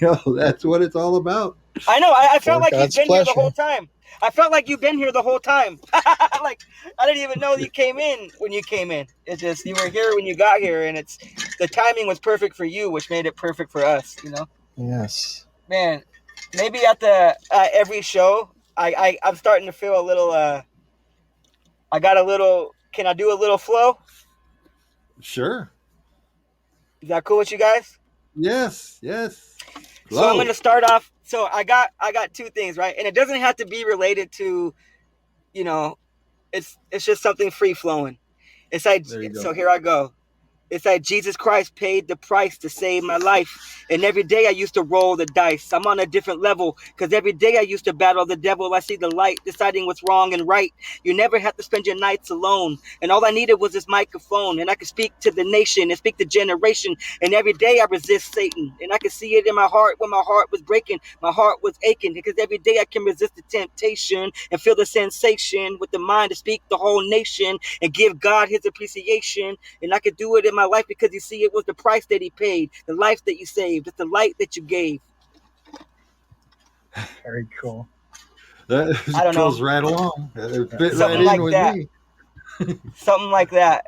That's what it's all about. I know. I felt For like he's God's been here the whole pleasure. time. I felt like you've been here the whole time. Like I didn't even know you came in when you came in. It's just you were here when you got here, and it's the timing was perfect for you, which made it perfect for us. Yes. Man. Maybe at the every show, I'm starting to feel a little. I got a little. Can I do a little flow? Sure. Is that cool with you guys? Yes. Yes. So I'm Flow. gonna start off. So I got two things, right, and it doesn't have to be related to you know it's just something free flowing. It's like There you so go. here I go. It's like Jesus Christ paid the price to save my life. And every day I used to roll the dice. I'm on a different level because every day I used to battle the devil. I see the light, deciding what's wrong and right. You never have to spend your nights alone. And all I needed was this microphone. And I could speak to the nation and speak to generation. And every day I resist Satan. And I could see it in my heart when my heart was breaking. My heart was aching because every day I can resist the temptation and feel the sensation with the mind to speak the whole nation and give God his appreciation. And I could do it in my life because you see, it was the price that he paid, the life that you saved, it's the light that you gave. Very cool. I That don't know, goes right along. It fit That's right something in like with that, me. something like that.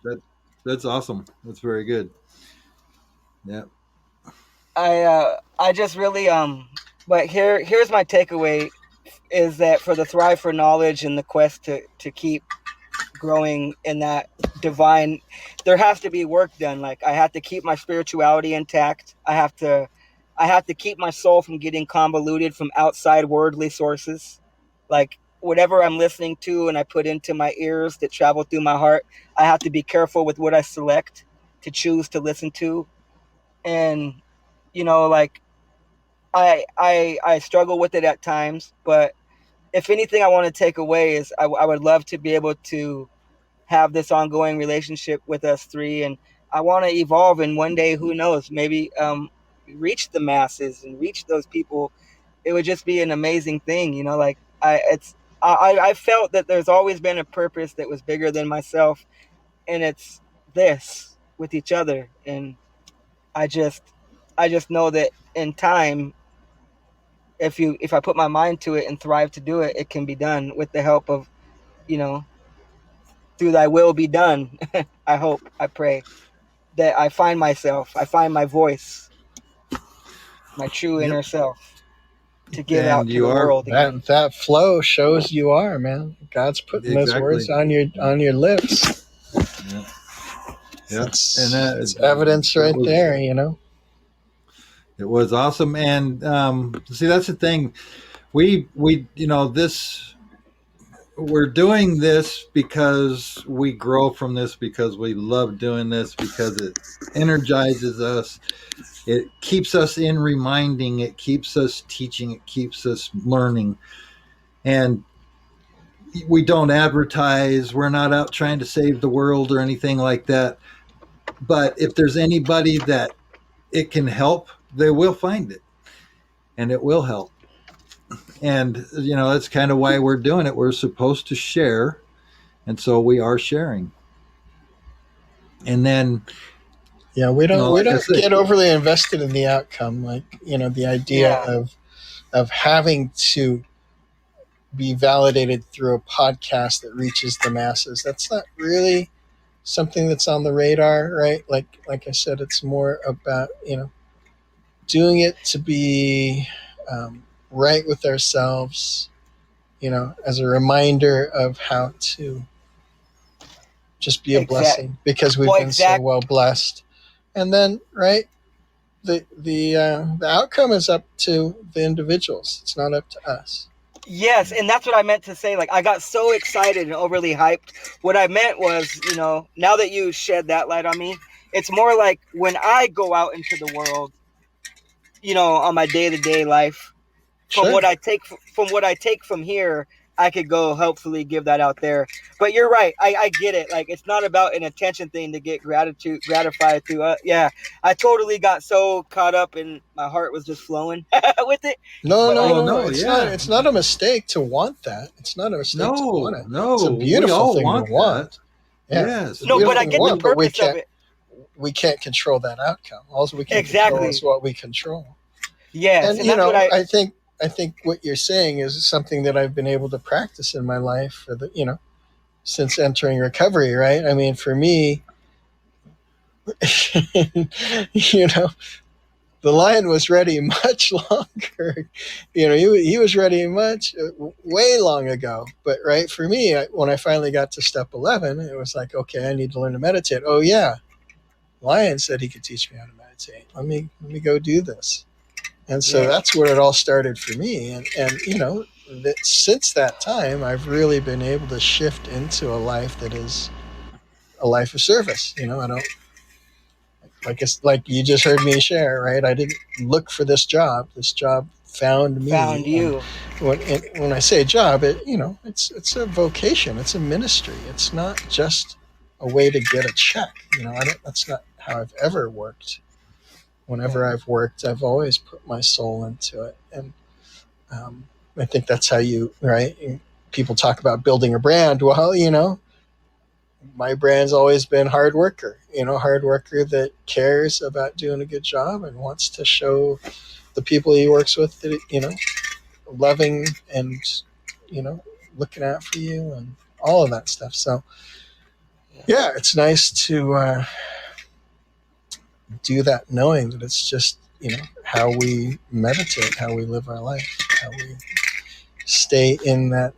That that's awesome. That's very good. Yeah. I just really but here's my takeaway is that for the thrive for knowledge and the quest to keep growing in that divine, there has to be work done. Like I have to keep my spirituality intact. I have to keep my soul from getting convoluted from outside worldly sources. Like whatever I'm listening to and I put into my ears that travel through my heart, I have to be careful with what I select to choose to listen to. And like I struggle with it at times, but if anything I want to take away is I would love to be able to have this ongoing relationship with us three, and I want to evolve, and one day, who knows, maybe reach the masses and reach those people. It would just be an amazing thing, like I felt that there's always been a purpose that was bigger than myself, and it's this with each other. And I just I just know that in time, if I put my mind to it and thrive to do it, it can be done with the help of, you know, through thy will be done. I hope, I pray that I find myself, I find my voice, my true Yep. inner self to give And out to you the are world again. That flow shows you are, man. God's putting those exactly. words on your lips. Yeah, and It's evidence right there, you know. it was awesome. And see, that's the thing. We this we're doing this because we grow from this, because we love doing this, because it energizes us. It keeps us in reminding, it keeps us teaching, it keeps us learning. And we don't advertise, we're not out trying to save the world or anything like that. But if there's anybody that it can help, they will find it and it will help. And, that's kind of why we're doing it. We're supposed to share. And so we are sharing. And then, Yeah, we don't like I said, get overly invested in the outcome, like, the idea Yeah. of having to be validated through a podcast that reaches the masses. That's not really something that's on the radar, right? Like I said, it's more about doing it to be right with ourselves, as a reminder of how to just be a blessing, because we've been so well blessed. And then, right, the outcome is up to the individuals. It's not up to us. Yes, and that's what I meant to say. Like, I got so excited and overly hyped. What I meant was, now that you shed that light on me, it's more like when I go out into the world, on my day-to-day life, from Sure. what I take from here, I could go hopefully give that out there. But you're right. I get it. Like, it's not about an attention thing to get gratified through. Yeah, I totally got so caught up and my heart was just flowing with it. No, But no. It's not a mistake to want that. It's not a mistake to want it. It's a beautiful thing to want. Yeah. Yes. No, but I get the purpose of it. We can't control that outcome. All we can control is what we control. Yes, and that's what I think what you're saying is something that I've been able to practice in my life for since entering recovery, right? I mean, for me, the lion was ready much longer. He was ready way long ago. But right, for me, when I finally got to step 11, it was like, okay, I need to learn to meditate. Oh yeah, Lion said he could teach me how to meditate. Let me go do this. And so that's where it all started for me. And that since that time, I've really been able to shift into a life that is a life of service. I don't, like you just heard me share, right? I didn't look for this job. This job found me. Found you. When I say job, it's a vocation. It's a ministry. It's not just a way to get a check. That's not how I've ever worked. Whenever I've worked, I've always put my soul into it. And I think that's how right? People talk about building a brand. Well, my brand's always been hard worker, hard worker that cares about doing a good job and wants to show the people he works with that, loving and, looking out for you and all of that stuff. So, yeah, it's nice to do that knowing that it's just, how we meditate, how we live our life, how we stay in that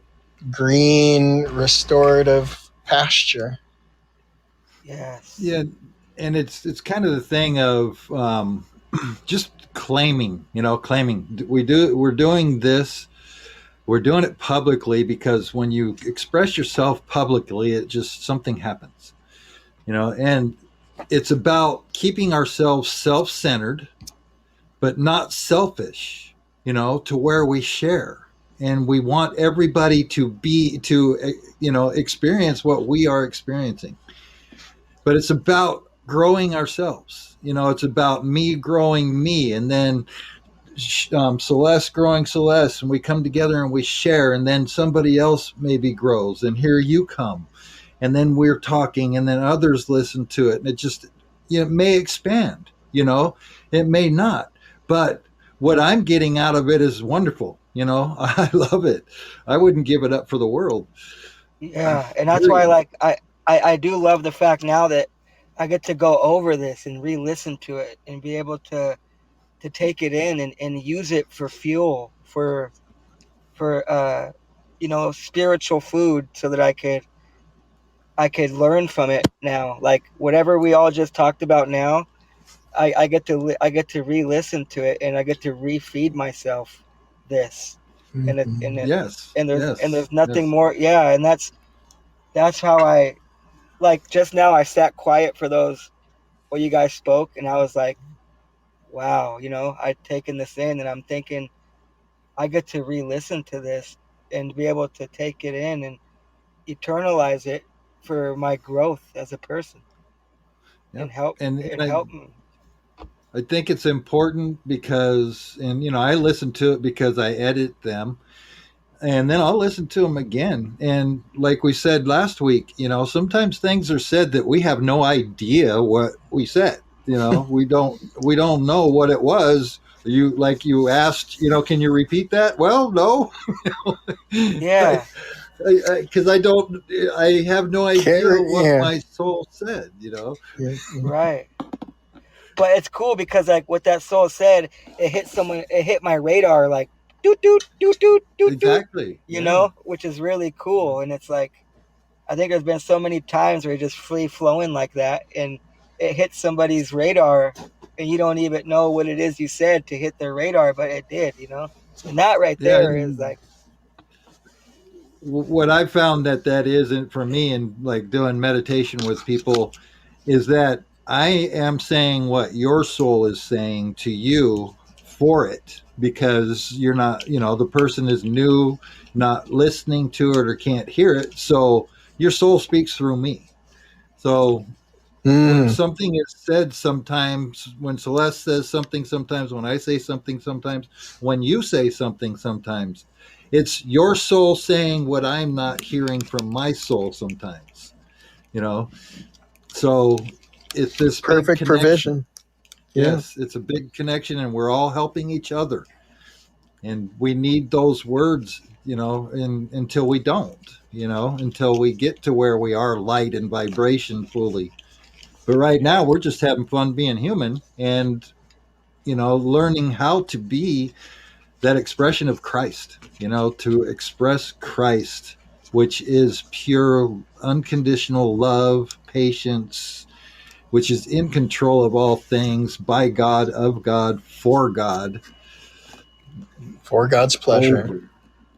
green restorative pasture. Yes. Yeah, and it's kind of the thing of just claiming. We're doing this. We're doing it publicly because when you express yourself publicly, it just something happens. And it's about keeping ourselves self-centered, but not selfish. To where we share. And we want everybody to experience what we are experiencing. But it's about growing ourselves. It's about me growing me, and then Celeste growing Celeste, and we come together and we share, and then somebody else maybe grows, and here you come, and then we're talking, and then others listen to it, and it just it may expand. It may not, but what I'm getting out of it is wonderful. I love it. I wouldn't give it up for the world. Yeah, and that's why, I do love the fact now that I get to go over this and re-listen to it and be able to take it in and use it for fuel, for spiritual food, so that I could I could learn from it now. Like whatever we all just talked about now, I get to re-listen to it, and I get to re-feed myself this, and it Mhm. and it Yes, and yes, there's nothing yes. more. Yeah, and that's how I, like, just now I sat quiet for those what you guys spoke, and I was like, wow, I'd taken this in, and I'm thinking I get to re-listen to this and be able to take it in and eternalize it for my growth as a person, Yep. and help And and help me. I think it's important because, and I listen to it because I edit them, and then I'll listen to them again. And like we said last week, sometimes things are said that we have no idea what we said. We don't know what it was. You asked, can you repeat that? Well, no, Yeah, because I have no idea what Yeah. my soul said. Yeah. right. But it's cool because, like, what that soul said, it hit my radar, like doot doot doot doot doot doot, Exactly. Yeah. which is really cool. And it's like, I think there's been so many times where you're just free flowing like that, and it hits somebody's radar, and you don't even know what it is you said to hit their radar, but it did. And that right Yeah. there is And like, what I found that isn't for me, and like doing meditation with people, is that I am saying what your soul is saying to you for it, because you're not, the person is new, not listening to it or can't hear it. So your soul speaks through me. So when Mm. something is said, sometimes when Celeste says something, sometimes when I say something, sometimes when you say something, sometimes it's your soul saying what I'm not hearing from my soul sometimes, you know? So it's this big Perfect connection. provision. Yeah. Yes, it's a big connection, and we're all helping each other. And we need those words, until we don't, until we get to where we are light and vibration fully. But right now, yeah, we're just having fun being human, and, learning how to be that expression of Christ, to express Christ, which is pure, unconditional love, patience, which is in control of all things, by God, of God, for God, For God's pleasure.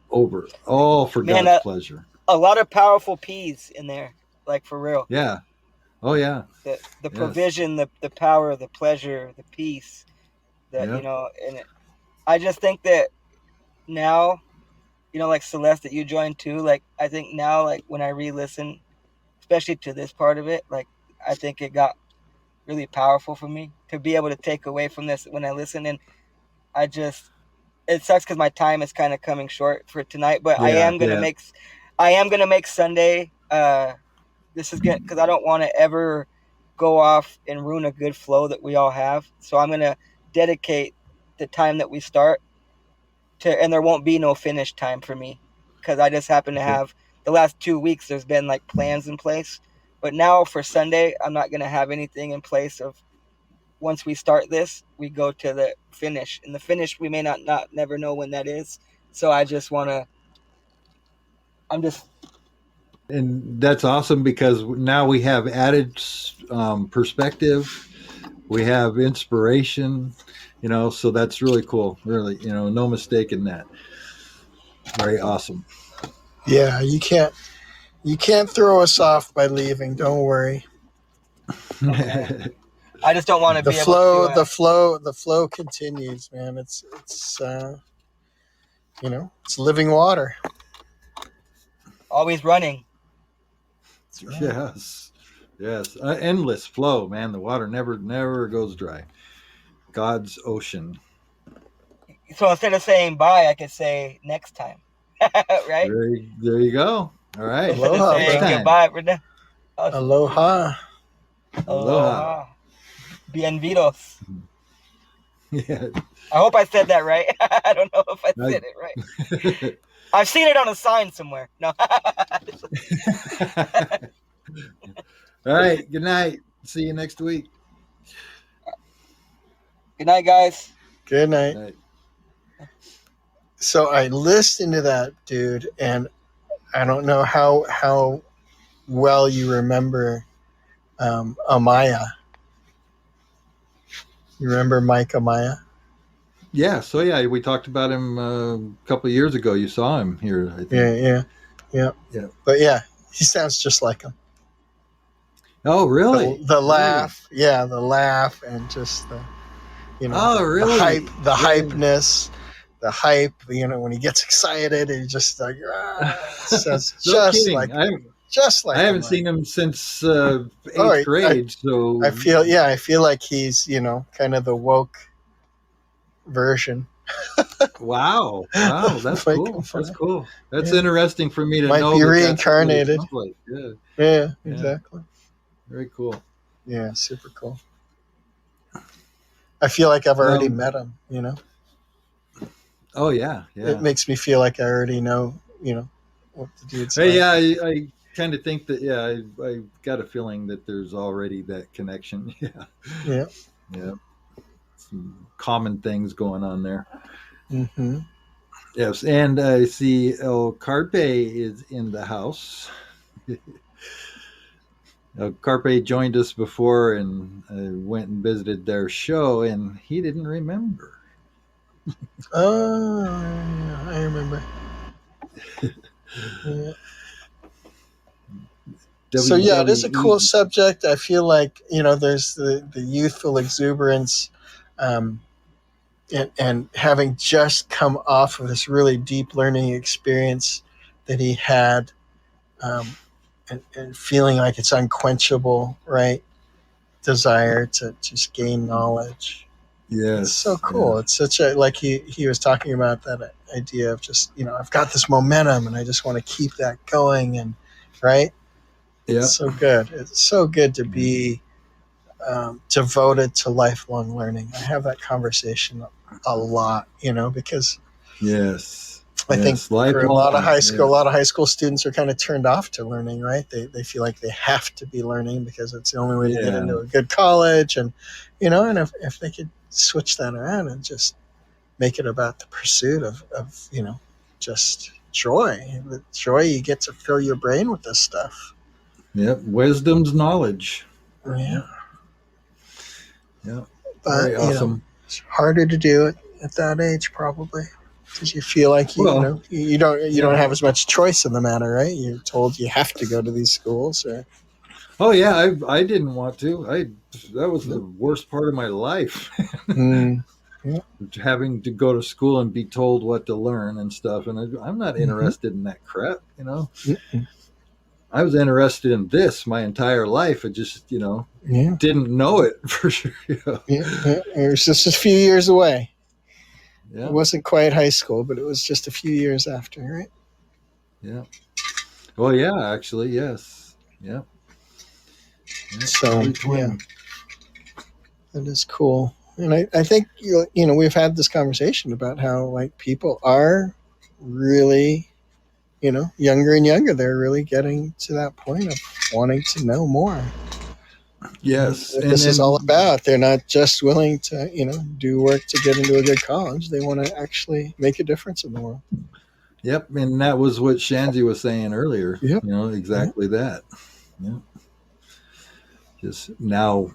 over, all for man, God's pleasure. a lot of powerful P's in there, like, for real. Yeah. Oh, yeah. The Yes. provision, the power, the pleasure, the peace, that Yep. and I just think that now, like Celeste, that you joined too. Like, I think now, like, when I re-listen, especially to this part of it, like, I think it got really powerful for me to be able to take away from this when I listen. And I just, it sucks because my time is kind of coming short for tonight, but Yeah. Yeah. I am gonna make Sunday. This is good because I don't want to ever go off and ruin a good flow that we all have. So I'm gonna dedicate the time that we start to, and there won't be no finish time for me because I just happen to Okay. have the last 2 weeks. There's been like plans in place, but now for Sunday, I'm not gonna have anything in place of. Once we start this, we go to the finish, and the finish we may not never know when that is. So I just want to. I'm just And that's awesome, because now we have added perspective, we have inspiration, so that's really cool, really, no mistake in that. Very awesome. Yeah. You can't throw us off by leaving. Don't worry. okay. I just don't want to The be able to flow, the flow, the flow continues, man. It's living water. always running. That's right. Yes, yes, endless flow, man. The water never goes dry. God's ocean. So instead of saying bye, I could say next time, right? There you go. All right, Instead of Aloha, next saying bro. time. goodbye for now. Aloha. Aloha. Aloha. Bienvenidos. Yeah. I hope I said that right. I don't know if I said it right. I- I've seen it on a sign somewhere. No. All right, good night, see you next week. Good night, guys. Good Good night. night. So I listened to that dude, and I don't know how well you remember Amaya. You remember Mike Amaya? Yeah. So yeah, we talked about him a couple of years ago. You saw him here, I think. Yeah. Yeah. But yeah, he sounds just like him. Oh, really? The Really? laugh, yeah, the laugh, and just the Oh, the hype, really? the Yeah. hypeness, the hype. When he gets excited, he just like sounds No kidding. just I like haven't him. seen him since Oh, eighth grade. I So feel like he's kind of the woke version. wow, wow, that's Like, cool. That's cool. That's yeah, interesting for me to might know be that that's what it reincarnated. sounds like. Yeah, Yeah, yeah, exactly. very cool. Yeah, super cool. I feel like I've already Um, met him. oh yeah, It yeah. makes me feel like I already know. What the dude's Hey, like. yeah, I kind of think that. Yeah, I got a feeling that there's already that connection. Yeah, Yeah. yeah. Some common things going on there. Mm-hmm. Yes, and I see El Carpe is in the house. Carpe joined us before and went and visited their show, and he didn't remember. Oh, yeah, I remember. Yeah. So yeah, it is a cool WWE. subject. I feel like there's the youthful exuberance, um, and having just come off of this really deep learning experience that he had, and feeling like it's unquenchable, right? Desire to just gain knowledge. It's so Yes, yeah, cool. It's such a like he was talking about that idea of just I've got this momentum and I just want to keep that going, and right. It's yeah, so good. It's so good to be devoted to lifelong learning. I have that conversation a lot, because yes, I think yes. for Lifelong. a Yeah, lot of high school students are kind of turned off to learning, right? They feel like they have to be learning because it's the only way to get yeah, into a good college, and and if they could switch that around and just make it about the pursuit of just joy, the joy you get to fill your brain with this stuff. yep. Wisdom's knowledge. Yeah, Yep, yep. but Very awesome. it's harder to do it at that age probably because you feel like Well, you don't yeah. have as much choice in the matter, right? You're told you have to go to these schools, or Oh yeah, I didn't want to. I That was the worst part of my life, mm, yeah. having to go to school and be told what to learn and stuff. And I'm not Mm-hmm. interested in that crap. Mm-mm. I was interested in this my entire life. I just Yeah, didn't know it for sure. yeah. It was just a few years away. It Yeah, wasn't quite high school, but it was just a few years after, right? yeah. Well, yeah, actually, yes. Yeah, yeah. So Early yeah, 20. that is cool. And I think we've had this conversation about how like people are really younger and younger. They're really getting to that point of wanting to know more. Yes, What and this is all then about. They're not just willing to do work to get into a good college. They want to actually make a difference in the world. yep, and that was what Shanzi was saying earlier. Yep. Yep. Exactly that. Yeah, just now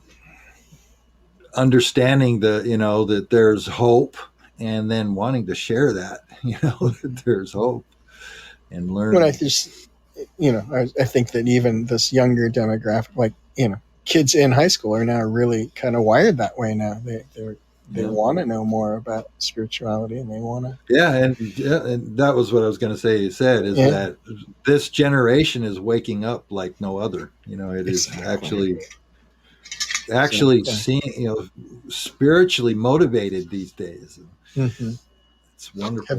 understanding that there's hope, and then wanting to share that that there's hope and When I learning. just I think that even this younger demographic, like kids in high school, are now really kind of wired that way. Now they Yeah, want to know more about spirituality, and they want to. and that was what I was going to say. You said is Yeah, that this generation is waking up like no other. It is exactly. actually Exactly. seeing spiritually motivated these days. Hmm. It's wonderful.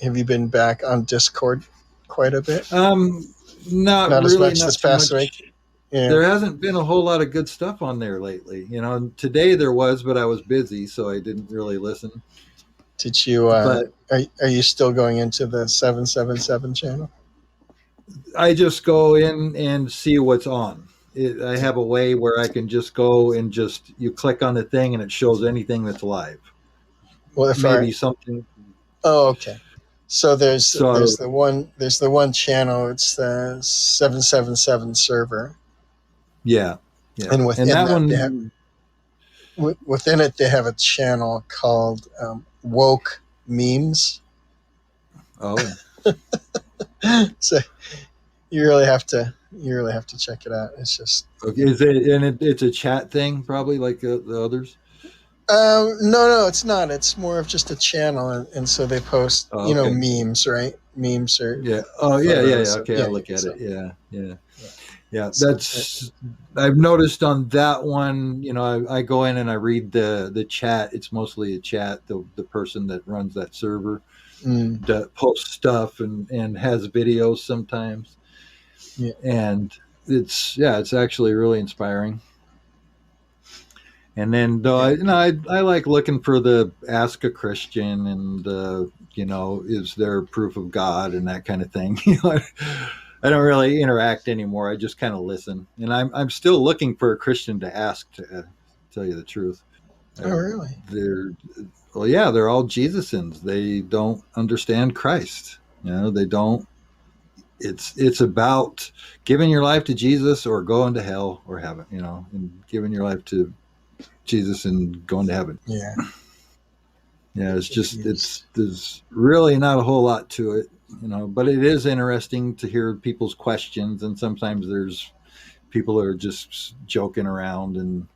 Have you been back on Discord quite a bit? Not Not as really, much not this too past much. week. Yeah. There hasn't been a whole lot of good stuff on there lately. Today there was, but I was busy, so I didn't really listen. Did you? But Are you still going into the 777 channel? I just go in and see what's on. I have a way where I can just go and you click on the thing and it shows anything that's live. Well, if I Maybe something. oh okay, So So there's the one channel. It's the 777 server, yeah, and and within that that one, within it they have a channel called woke memes. oh, So you really have to check it out. It's just okay, is it and it's a chat thing, probably like the others. no, it's not. It's more of just a channel, and so they post, Oh, okay. memes, right? Memes or Yeah. Oh, yeah. photos. Okay, Yeah, I'll yeah. look at So it. Yeah. yeah, Yeah, so that's I've noticed on that one. I go in and I read the chat. It's mostly a chat. The person that runs that server mm, posts stuff and has videos sometimes, yeah, and it's actually really inspiring. And then though yeah, I like looking for the ask a Christian and is there proof of God and that kind of thing. I don't really interact anymore. I just kind of listen, and I'm still looking for a Christian to ask. To tell you the truth, oh uh, really? they're well, yeah, they're all Jesusans. They don't understand Christ. They don't. It's about giving your life to Jesus or going to hell or heaven. And giving your life to Jesus and going to heaven. Yeah, Yeah, it's just confused. there's really not a whole lot to it, but it is interesting to hear people's questions, and sometimes there's people that are just joking around,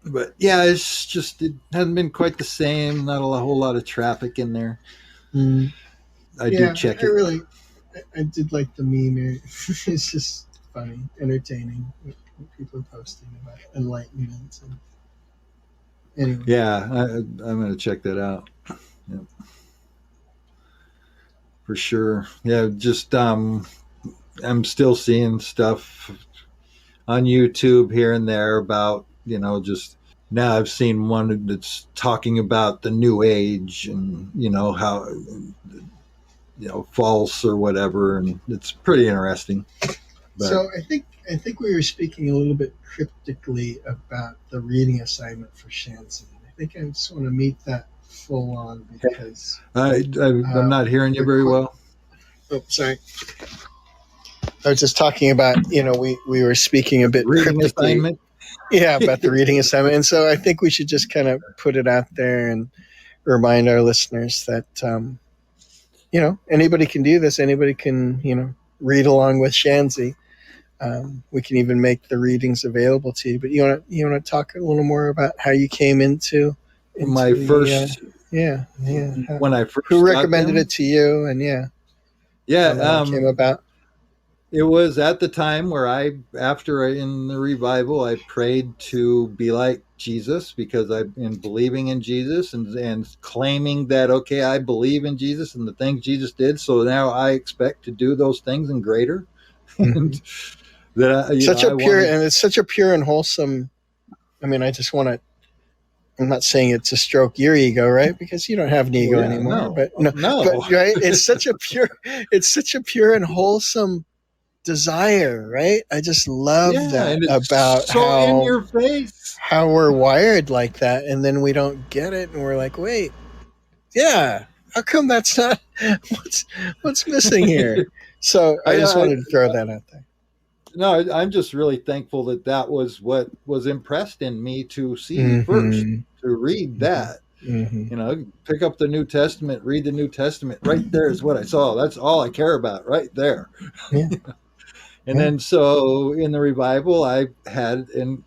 but yeah, it's just it hasn't been quite the same. Not whole lot of traffic in there. Mm, I do yeah, check it. I did like the meme. It's just funny, entertaining. What people are posting about enlightenment and anyway. Yeah, I'm going to check that out. Yeah, for sure. Yeah, just I'm still seeing stuff on YouTube here and there about just now I've seen one that's talking about the new age and how false or whatever, and it's pretty interesting. But So I think we were speaking a little bit cryptically about the reading assignment for Shanson. I think I just want to meet that full on because I'm not hearing you the very well. oh sorry, I was just talking about we were speaking a bit Reading cryptically, assignment. yeah, about the reading assignment, and so I think we should just kind of put it out there and remind our listeners that anybody can do this. Anybody can read along with Shanzi. We can even make the readings available to you. But you want to talk a little more about how you came My into the first yeah. when I Who first got recommended them. it to you, and Yeah, how that all came about. it was at the time where in the revival, I prayed to be like Jesus because I've been believing in Jesus and claiming that, okay, I believe in Jesus and the things Jesus did. So now I expect to do those things and greater. Hmm. And that, Such a I pure, wanted, and it's such a pure and wholesome. I mean, I just want to. I'm not saying it to stroke your ego, right? Because you don't have an oh ego yeah, anymore. no, But no, but no. right, it's such a pure and wholesome desire, right? I just love Yeah. that And it's about so in how your face. how we're wired like that, and then we don't get it, and we're like, wait, yeah, how come that's not what's what's missing here? So I just I wanted to throw that out there. No, I'm just really thankful that was what was impressed in me to see first, Mm-hmm. to read Mm-hmm. that. Mm-hmm. Pick up the New Testament, read the New Testament. Right there is what I saw. That's all I care about, right there. Yeah. And Yeah. then, so in the revival, I had in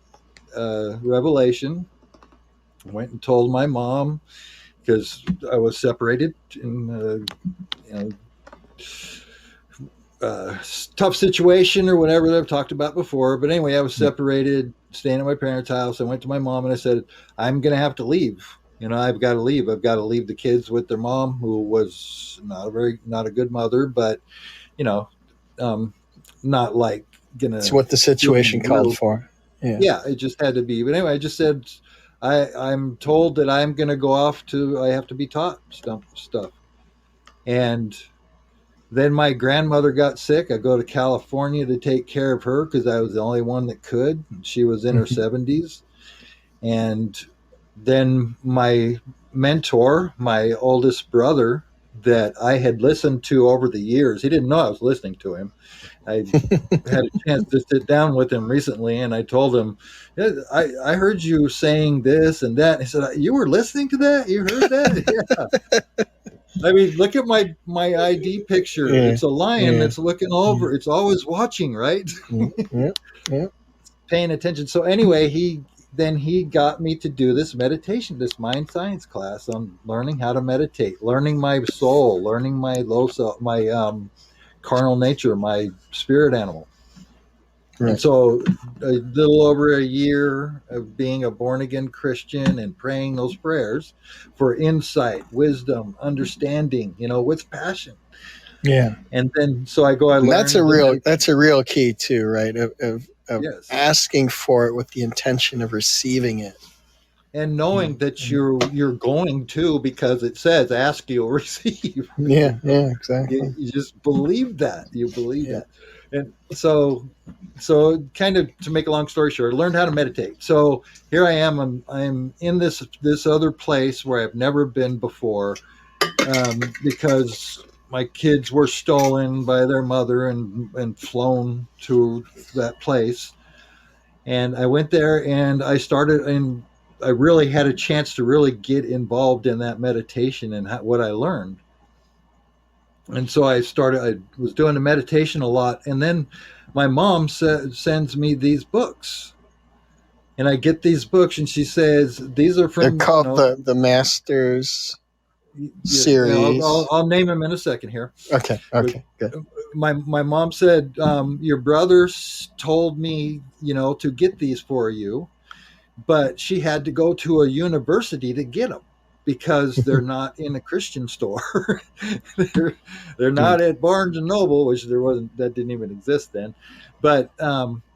revelation. I went and told my mom because I was separated in you know, tough situation or whatever that I've talked about before. But anyway, I was separated, staying at my parents' house. I went to my mom and I said, I'm going to have to leave. I've got to leave. I've got to leave the kids with their mom, who was not a good mother, but, you know, um, not like going It's to what the throw me situation in the called world. for. Yeah. Yeah, it just had to be. But anyway, I just said, I'm told that I'm going to go off I have to be taught stuff. And then my grandmother got sick. I go to California to take care of her because I was the only one that could. She was in her Mm-hmm. 70s. And then my mentor, my oldest brother, that I had listened to over the years. He didn't know I was listening to him. I had a chance to sit down with him recently, and I told him, "Yeah, I heard you saying this and that." And he said, "You were listening to that? You heard that?" Yeah. I mean, look at my ID picture. Yeah. It's a lion Yeah. that's looking over. It's always watching, right? Yeah. Yeah. Paying attention. So anyway, he got me to do this meditation, this mind science class on learning how to meditate, learning my soul, learning my low self, my carnal nature, my spirit animal. And Right. so a little over a year of being a born again Christian and praying those prayers for insight, wisdom, understanding, with passion. Yeah. And then so I And that's learned a real key too, right? Of yes. asking for it with the intention of receiving it. And knowing that you're going to, because it says ask, you'll receive. Yeah, yeah, exactly. You just believe that. You believe Yeah. that. And so kind of, to make a long story short, I learned how to meditate. So here I am. I'm in this other place where I've never been before, because my kids were stolen by their mother and flown to that place. And I went there and I started, and I really had a chance to really get involved in that meditation and what I learned. And so I was doing the meditation a lot. And then my mom sends me these books. And I get these books and she says, these are They're from, called the Masters series. I'll name them in a second here. Okay, But good. my mom said, your brother told me, to get these for you, but she had to go to a university to get them because they're not in a Christian store. they're not at Barnes and Noble, which that didn't even exist then. But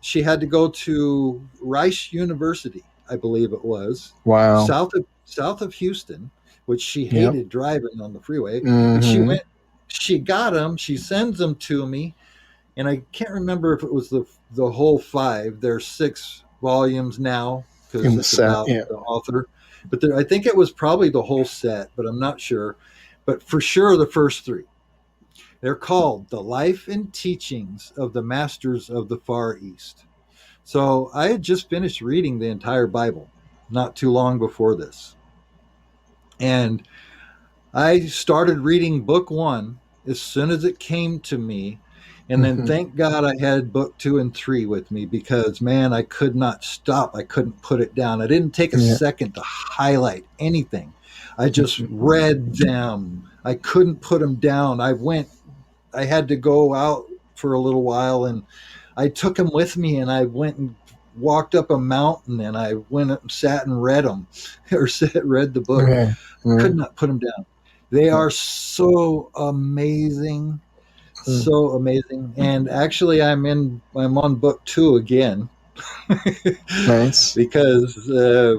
she had to go to Rice University, I believe it was. Wow. South of Houston, which she Yep. hated driving on the freeway. Mhm. But she got them, she sends them to me, and I can't remember if it was the whole 5. There's 6 volumes now because it's about the author. But I think it was probably the whole set, but I'm not sure. But for sure, the first 3. They're called The Life and Teachings of the Masters of the Far East. So I had just finished reading the entire Bible not too long before this. And I started reading book 1 as soon as it came to me. And then thank God I had book 2 and 3 with me because, man, I could not stop. I couldn't put it down. I didn't take a second to highlight anything. I just read them. I couldn't put them down. I had to go out for a little while and I took them with me and I went and walked up a mountain and I went up and sat and read them or read the book. Could not put them down. They are so amazing. So amazing. And actually I'm on book 2 again. Nice. Because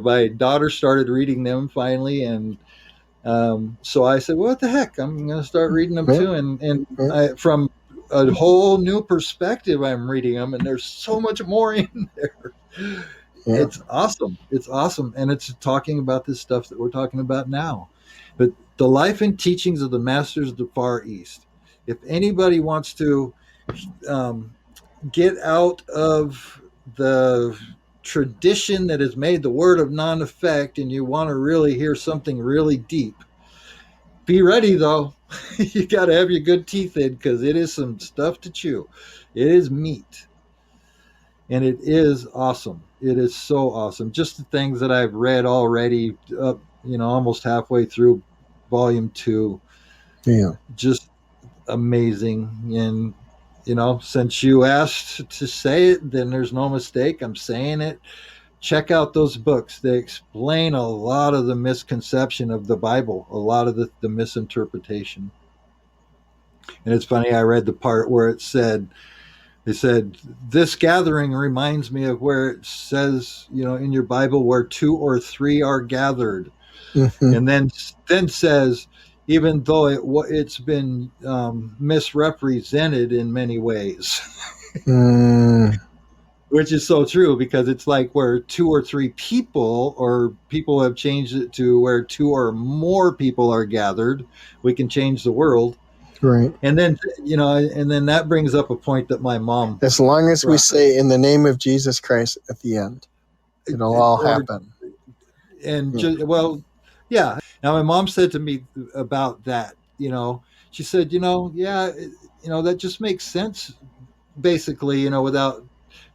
my daughter started reading them finally, and so I said, well, what the heck, I'm going to start reading them too. And from a whole new perspective, I'm reading them, and there's so much more in there. It's awesome. It's awesome. And it's talking about this stuff that we're talking about now. But the life and teachings of the Masters of the Far East. If anybody wants to get out of the tradition that has made the word of non-effect and you want to really hear something really deep, be ready though. You got to have your good teeth in because it is some stuff to chew. It is meat. And it is awesome. It is so awesome. Just the things that I've read already, almost halfway through volume 2. Yeah. Just amazing. And, since you asked to say it, then there's no mistake. I'm saying it. Check out those books. They explain a lot of the misconception of the Bible, a lot of the misinterpretation. And it's funny, I read the part where they said, this gathering reminds me of where it says, in your Bible, where 2 or 3 are gathered. And then says, even though it's been misrepresented in many ways. which is so true, because it's like where two or three people, or people have changed it to where two or more people are gathered, we can change the world. Right. And then, and then that brings up a point that my mom As long as we brought, say in the name of Jesus Christ at the end, it'll all or happen. and Yeah. just, well, yeah. Now my mom said to me about that, she said, yeah, that just makes sense, basically, without,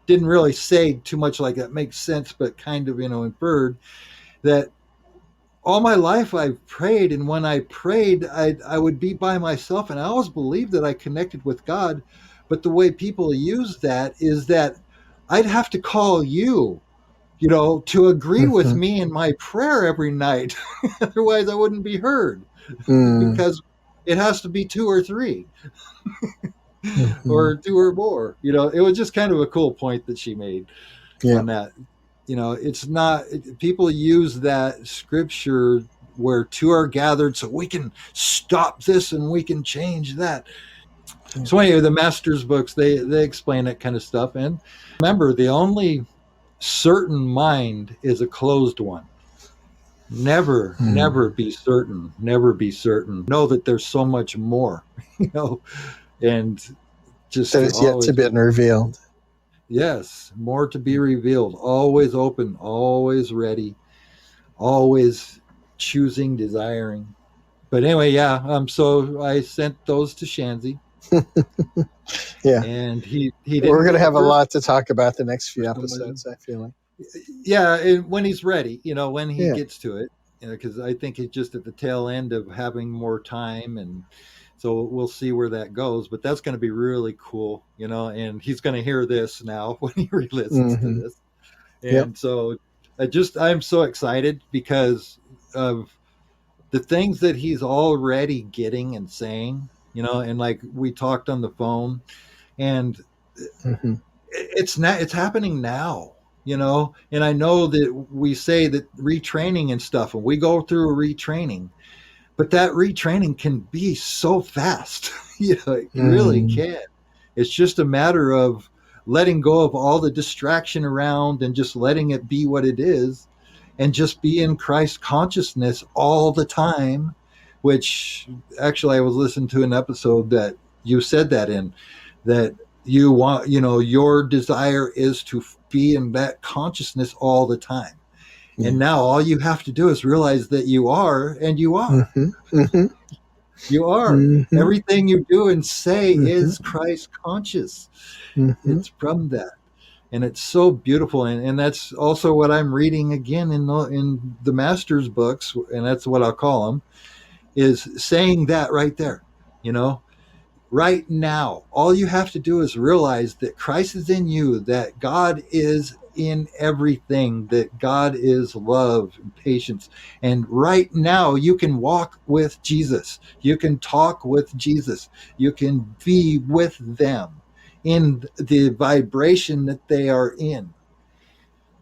didn't really say too much like that makes sense, but kind of, inferred that all my life I've prayed, and when I prayed, I would be by myself, and I always believed that I connected with God. But the way people use that is that I'd have to call you, to agree with Mm-hmm. me in my prayer every night. Otherwise, I wouldn't be heard, Mm. because it has to be two or three, Mm-hmm. or two or more. It was just kind of a cool point that she made Yeah. on that. It's not, people use that scripture where two are gathered so we can stop this and we can change that. Yeah. So anyway, the master's books, they explain that kind of stuff. And remember, the only certain mind is a closed one. Never be certain. Never be certain. Know that there's so much more, and just That is yet to always, be revealed. yes, more to be revealed. Always open, always ready, always choosing, desiring. But anyway, yeah. So I sent those to Shanzi, Yeah. and he We're didn't going to get the have a first lot to talk about the next few one. episodes, I feel like. Yeah, and when he's ready, when he Yeah. gets to it, because I think he's just at the tail end of having more time, and so we'll see where that goes. But that's going to be really cool, and he's going to hear this now when he re-listens to Mm-hmm. this. Yep. And so I'm so excited because of the things that he's already getting and saying, and like we talked on the phone, and Mm-hmm. it's happening now, and I know that we say that retraining and stuff, and we go through a retraining, but that retraining can be so fast. It really Mm-hmm. can. It's just a matter of letting go of all the distraction around and just letting it be what it is, and just be in Christ consciousness all the time. Which actually, I was listening to an episode that you said that in, that you want, your desire is to be in that consciousness all the time. Yeah. And now all you have to do is realize that you are, and you are. Mm-hmm. Mm-hmm. You are. Mm-hmm. Everything you do and say Mm-hmm. is Christ conscious. Mm-hmm. It's from that. And it's so beautiful. And that's also what I'm reading again in the master's books. And that's what I'll call them, is saying that right there, right now. All you have to do is realize that Christ is in you, that God is in everything, that God is love and patience. And right now, you can walk with Jesus. You can talk with Jesus. You can be with them in the vibration that they are in.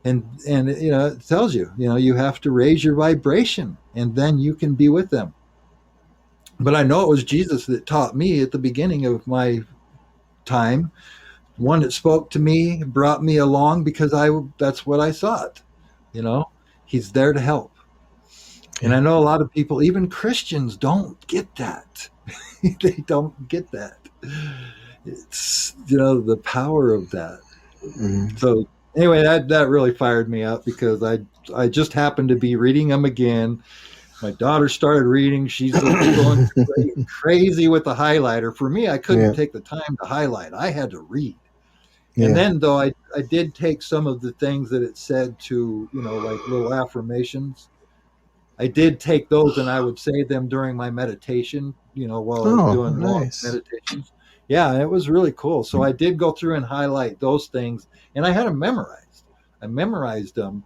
And it tells you, you have to raise your vibration, and then you can be with them. But I know it was Jesus that taught me at the beginning of my time, one that spoke to me, brought me along, because that's what I sought. You know, he's there to help. And Yeah. I know a lot of people, even Christians, don't get that. They don't get that. It's, the power of that. Mm-hmm. So anyway, that really fired me up, because I just happened to be reading them again. My daughter started reading. She's going crazy with the highlighter. For me, I couldn't Yeah. take the time to highlight. I had to read. And Yeah. then, though, I did take some of the things that it said to, like little affirmations. I did take those, and I would say them during my meditation, while I was Oh, doing long nice. meditations. Yeah, it was really cool. So I did go through and highlight those things, and I had them memorized. I memorized them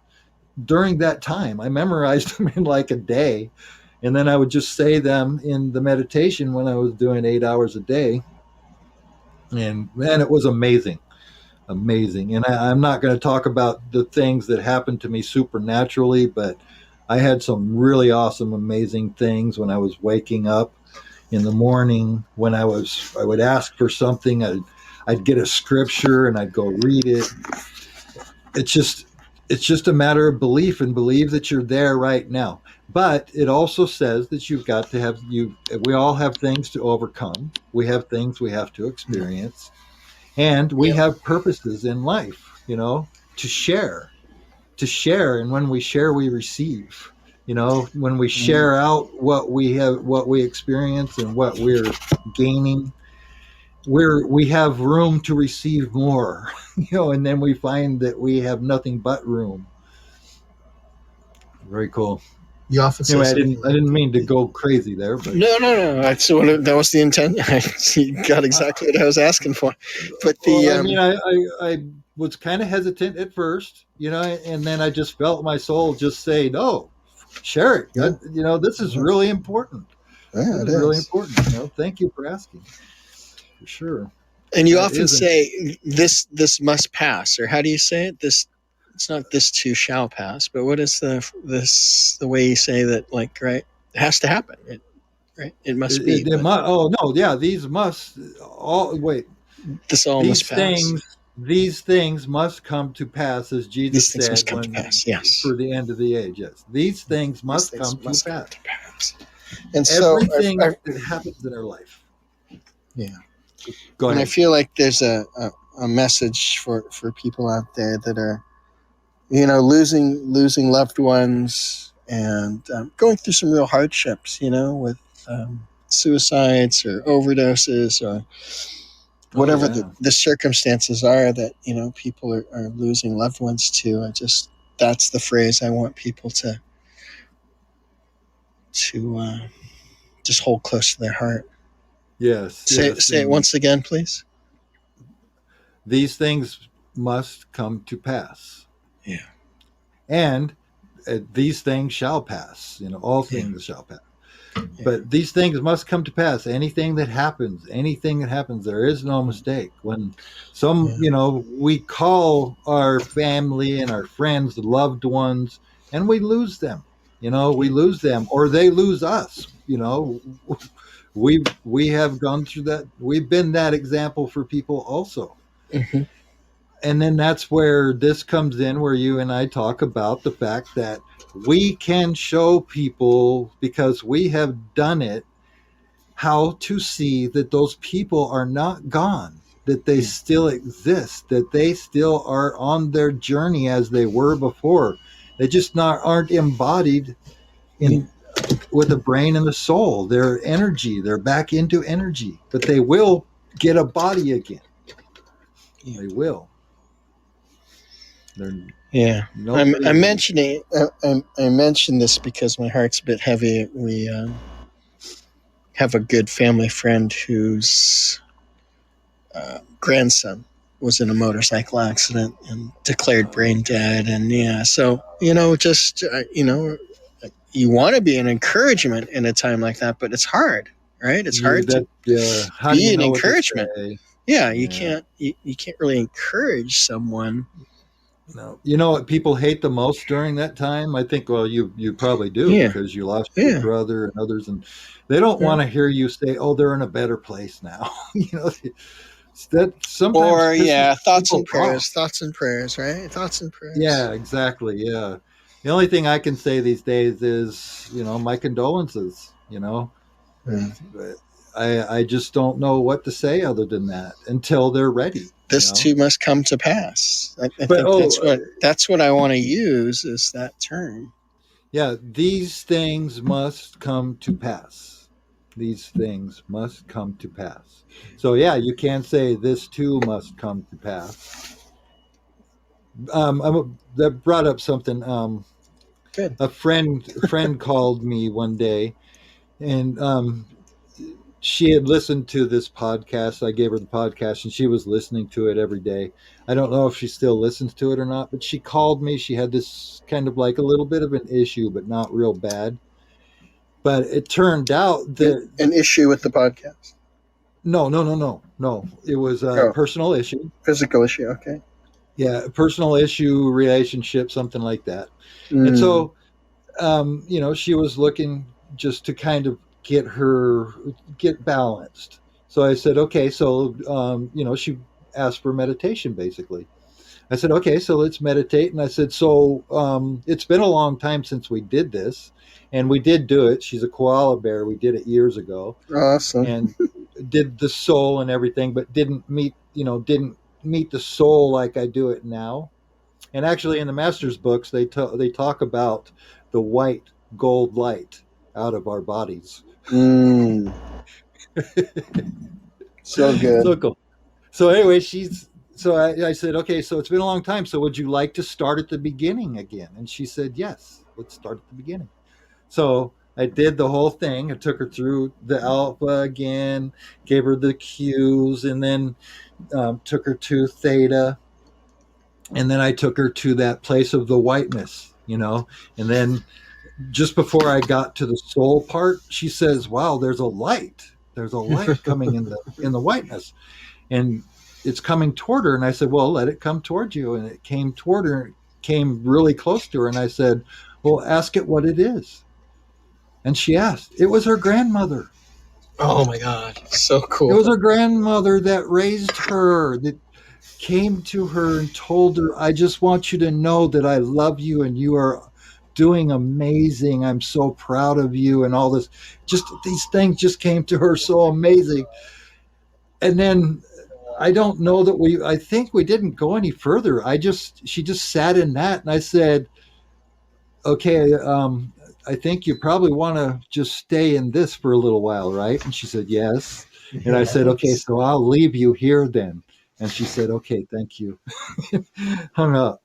during that time. I memorized them in like a day, and then I would just say them in the meditation when I was doing 8 hours a day. And man, it was amazing. Amazing. And I'm not going to talk about the things that happened to me supernaturally, but I had some really awesome, amazing things when I was waking up in the morning. When I would ask for something, I'd get a scripture and I'd go read it. it's just a matter of belief, and believe that you're there right now. But it also says that you've got to have you. We all have things to overcome. We have things we have to experience, and we Yeah. have purposes in life. To share, and when we share, we receive. When we share out what we have, what we experience, and what we're gaining, we have room to receive more. And then we find that we have nothing but room. Very cool. You often say Anyway, I something didn't I like, didn't mean to go crazy there, but no. That was the intent. You got exactly what I was asking for. But well, I mean, I was kind of hesitant at first, and then I just felt my soul just say, "No, share it." Yeah. This is really important. Yeah, This it is really is. important. Thank you for asking. For sure. And you That often isn't. say this must pass, or how do you say it? This it's not this too shall pass, but what is the way you say that? Like, right, it has to happen. It must be. It But must. Oh no, yeah. These must all wait. this all must These pass. things. These things must come to pass, as These Jesus things said must come to when pass. Yes, for the end of the age. Yes, these things these must things come to must come pass. to pass. And so, Everything that happens in our life. yeah. Go And I ahead. feel like there's a message for people out there that are, losing loved ones and going through some real hardships, with suicides or overdoses or Oh whatever yeah. the circumstances are that, people are losing loved ones to. That's the phrase I want people to just hold close to their heart. Yes. Yes. Say it And once again, please. these things must come to pass, Yeah. and these things shall pass. All Yeah. things shall pass. Yeah. But these things must come to pass. Anything that happens, there is no mistake. When Yeah. we call our family and our friends, loved ones, and we lose them. We lose them, or they lose us. We have gone through that. We've been that example for people also. Mm-hmm. And then that's where this comes in, where you and I talk about the fact that we can show people, because we have done it, how to see that those people are not gone, that they still exist, that they still are on their journey as they were before. They just aren't embodied in with a brain and a soul. They're energy. They're back into energy, but they will get a body again. Yeah. They will. They're Yeah, nobody. I'm mentioning. I mentioned this because my heart's a bit heavy. We have a good family friend whose grandson was in a motorcycle accident and declared brain dead. And yeah, so just you want to be an encouragement in a time like that, but it's hard, right? It's hard to How do you be an know what to encouragement. say? Yeah, Yeah. you can't really encourage someone. No. You know what people hate the most during that time? I think, well, you probably do, Yeah, because you lost your yeah, brother and others, and they don't yeah. want to hear you say, "Oh, they're in a better place now." That sometimes Or pisses yeah, people off. thoughts and prayers, right? Thoughts and prayers. Yeah, exactly. Yeah. The only thing I can say these days is, my condolences. Yeah. But I just don't know what to say other than that until they're ready. This too must come to pass. I But think that's what I want to use is that term. yeah, these things must come to pass. These things must come to pass. So yeah, you can't say this too must come to pass. That brought up something. Good. A friend called me one day, and she had listened to this podcast. I gave her the podcast, and she was listening to it every day. I don't know if she still listens to it or not, but she called me. She had this kind of like a little bit of an issue, but not real bad. But it turned out that An issue with the podcast. no. It was a Oh, personal issue. physical issue. Okay. Yeah, a personal issue, relationship, something like that. And Mm. so, she was looking just to kind of get balanced. So I said, okay. So, she asked for meditation, basically. I said, okay, so let's meditate. And I said, so it's been a long time since we did this. And we did do it. She's a koala bear. We did it years ago Awesome. and did the soul and everything, but didn't meet the soul like I do it now. And actually, in the master's books, they talk about the white gold light out of our bodies. Mm. So good. So cool. So anyway, I said, okay, so it's been a long time. So would you like to start at the beginning again? And she said, yes, let's start at the beginning. So I did the whole thing. I took her through the alpha again, gave her the cues, and then took her to theta. And then I took her to that place of the whiteness, and then just before I got to the soul part, she says, wow, there's a light. There's a light coming in the whiteness. And it's coming toward her. And I said, well, let it come toward you. And it came toward her, came really close to her. And I said, well, ask it what it is. And she asked. It was her grandmother. Oh my God. So cool. It was her grandmother that raised her, that came to her and told her, I just want you to know that I love you and you are doing amazing. I'm so proud of you and all this. Just these things just came to her so amazing. And then I don't know that I think we didn't go any further. She just sat in that and I said, okay, I think you probably want to just stay in this for a little while, right? And she said, yes. And I said, okay, so I'll leave you here then. And she said, okay, thank you. Hung up.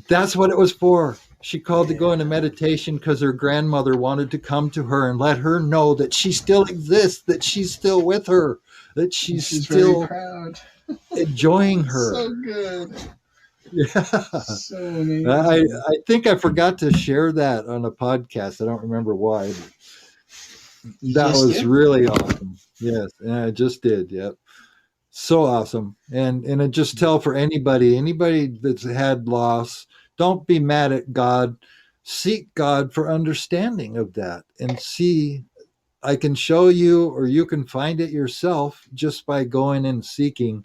That's what it was for. She called to go into meditation because her grandmother wanted to come to her and let her know that she still exists, that she's still with her, that she's still very proud. Enjoying her. So good. Yeah. So amazing. I think I forgot to share that on a podcast. I don't remember why. That was really awesome. Yes, and I just did. Yep. So awesome. And I just tell for anybody that's had loss, don't be mad at God. Seek God for understanding of that and see. I can show you, or you can find it yourself just by going and seeking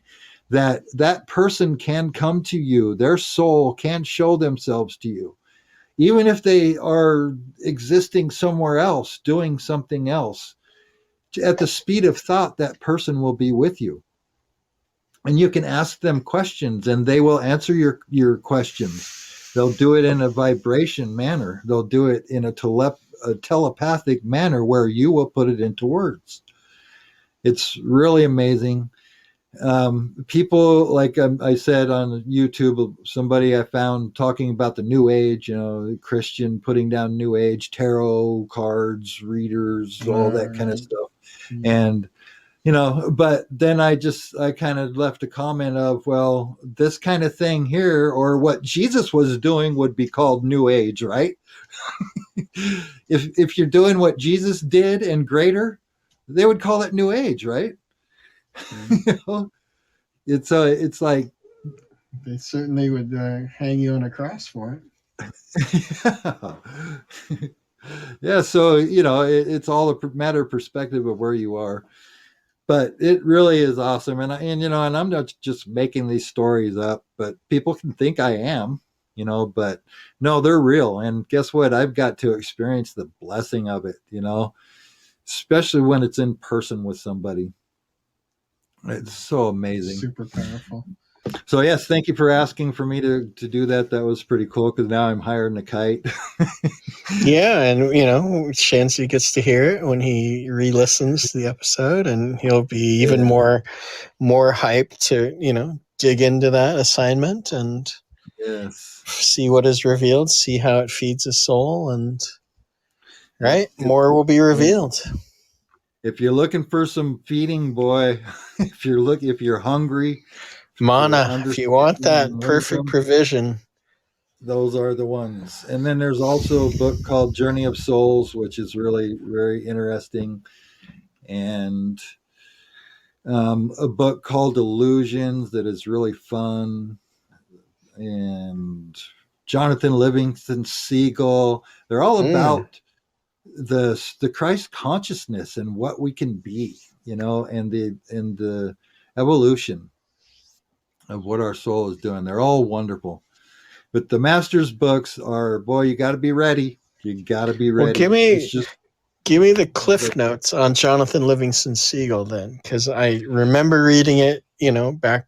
that person can come to you. Their soul can show themselves to you. Even if they are existing somewhere else, doing something else, at the speed of thought, that person will be with you. And you can ask them questions and they will answer your questions. They'll do it in a vibration manner. They'll do it in a telepathic manner where you will put it into words. It's really amazing. People, like I said on YouTube, somebody I found talking about the New Age, Christian putting down New Age, tarot cards, readers, all that kind of stuff. And but then I kind of left a comment of, well, this kind of thing here, or what Jesus was doing, would be called New Age, right? if you're doing what Jesus did and greater, they would call it New Age, right? It's like they certainly would hang you on a cross for it. Yeah, so it's all a matter of perspective of where you are. But it really is awesome, and I'm not just making these stories up, but people can think I am, but no, they're real. And guess what? I've got to experience the blessing of it, especially when it's in person with somebody. It's so amazing. Super powerful. So yes, thank you for asking for me to do that. That was pretty cool because now I'm higher than a kite. Yeah, and Shansi gets to hear it when he re-listens to the episode, and he'll be even more hyped to dig into that assignment and see what is revealed, see how it feeds his soul, and more will be revealed. If you're looking for some feeding, boy, if you're hungry, mana, if you want that perfect provision, those are the ones. And then there's also a book called Journey of Souls, which is really very interesting, and a book called Illusions that is really fun, and Jonathan Livingston Seagull. They're all about the Christ consciousness and what we can be, and the evolution. of what our soul is doing. They're all wonderful. But the master's books are, boy, you got to be ready. You got to be Well, ready. It's just give me the cliff notes on Jonathan Livingston Seagull then, because I remember reading it, back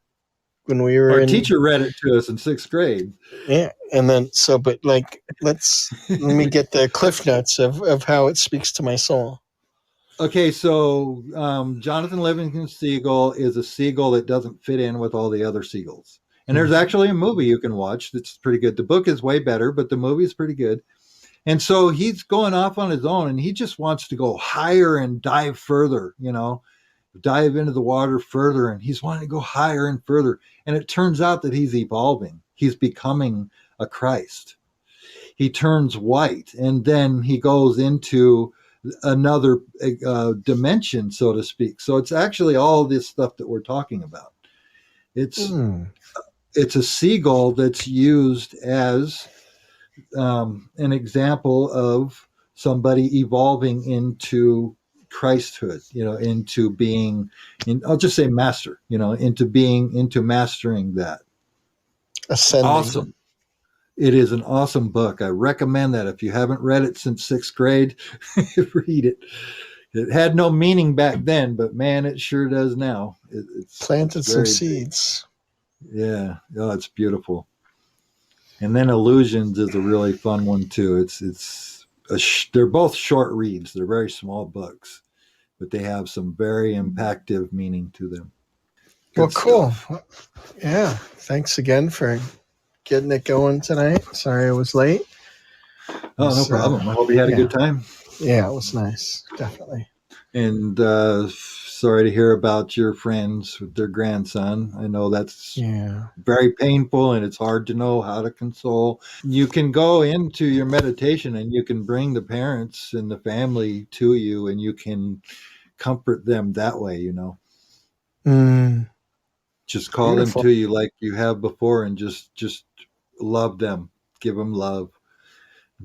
when we were our teacher read it to us in 6th grade. Yeah, and then but let me get the cliff notes of how it speaks to my soul. Okay, so Jonathan Livingston Seagull is a seagull that doesn't fit in with all the other seagulls. And there's actually a movie you can watch that's pretty good. The book is way better, but the movie is pretty good. And so he's going off on his own, and he just wants to go higher and dive further, dive into the water further. And he's wanting to go higher and further. And it turns out that he's evolving. He's becoming a Christ. He turns white, and then he goes into another dimension, so to speak. So it's actually all this stuff that we're talking about. It's a seagull that's used as an example of somebody evolving into Christhood, into being, I'll just say master, into mastering that. Ascending. Awesome. It is an awesome book. I recommend that. If you haven't read it since 6th grade, read it. It had no meaning back then, but man, it sure does now. It's planted some seeds. Yeah. Oh, it's beautiful. And then Illusions is a really fun one too. They're both short reads. They're very small books, but they have some very impactful meaning to them. Good cool. Stuff. Yeah. Thanks again for getting it going tonight. Sorry I was late. Oh, no problem. I hope you had a good time. Yeah, it was nice. Definitely. And sorry to hear about your friends with their grandson. I know that's very painful, and it's hard to know how to console. You can go into your meditation and you can bring the parents and the family to you, and you can comfort them that way, Just call Beautiful. Them to you like you have before, and just love them, give them love.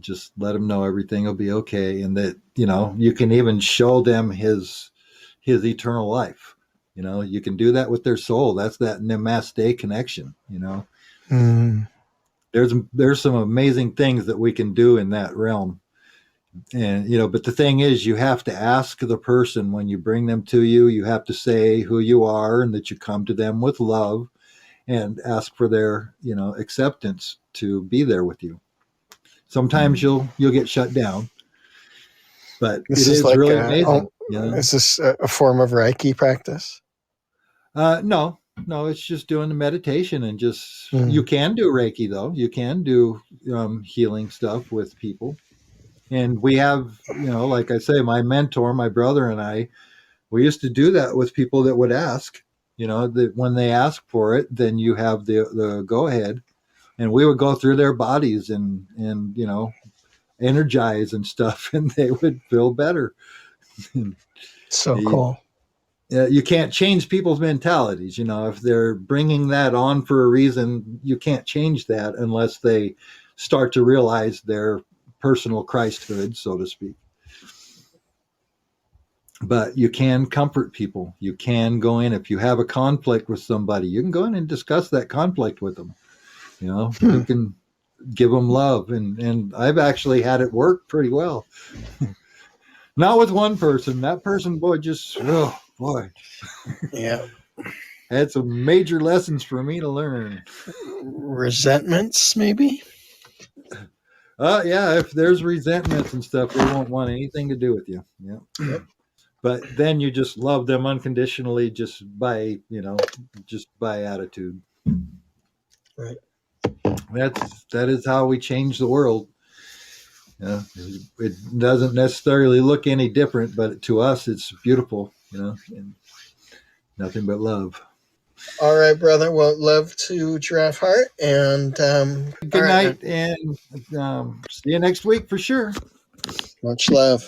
Just let them know everything will be okay, and that you can even show them his eternal life. You can do that with their soul. That's that namaste connection. There's some amazing things that we can do in that realm, and but the thing is, you have to ask the person when you bring them to you. You have to say who you are and that you come to them with love, and ask for their acceptance to be there with you. Sometimes you'll get shut down, but it is like really amazing. Is this a form of Reiki practice? No, it's just doing the meditation, and just you can do Reiki though. You can do healing stuff with people, and we have like I say, my mentor, my brother, and I, we used to do that with people that would ask. That when they ask for it, then you have the go ahead. And we would go through their bodies and energize and stuff, and they would feel better. So cool. You can't change people's mentalities. If they're bringing that on for a reason, you can't change that unless they start to realize their personal Christhood, so to speak. But you can comfort people. You can go in. If you have a conflict with somebody, you can go in and discuss that conflict with them. You can give them love, and I've actually had it work pretty well. Not with one person. That person, yeah, had some major lessons for me to learn. Resentments, maybe. Yeah, if there's resentments and stuff, they won't want anything to do with you. Yeah. Yep. But then you just love them unconditionally, just by attitude. Right. That is how we change the world. It doesn't necessarily look any different, but to us, it's beautiful. And nothing but love. All right, brother. Well, love to Giraffe Heart, and good night, and see you next week for sure. Much love.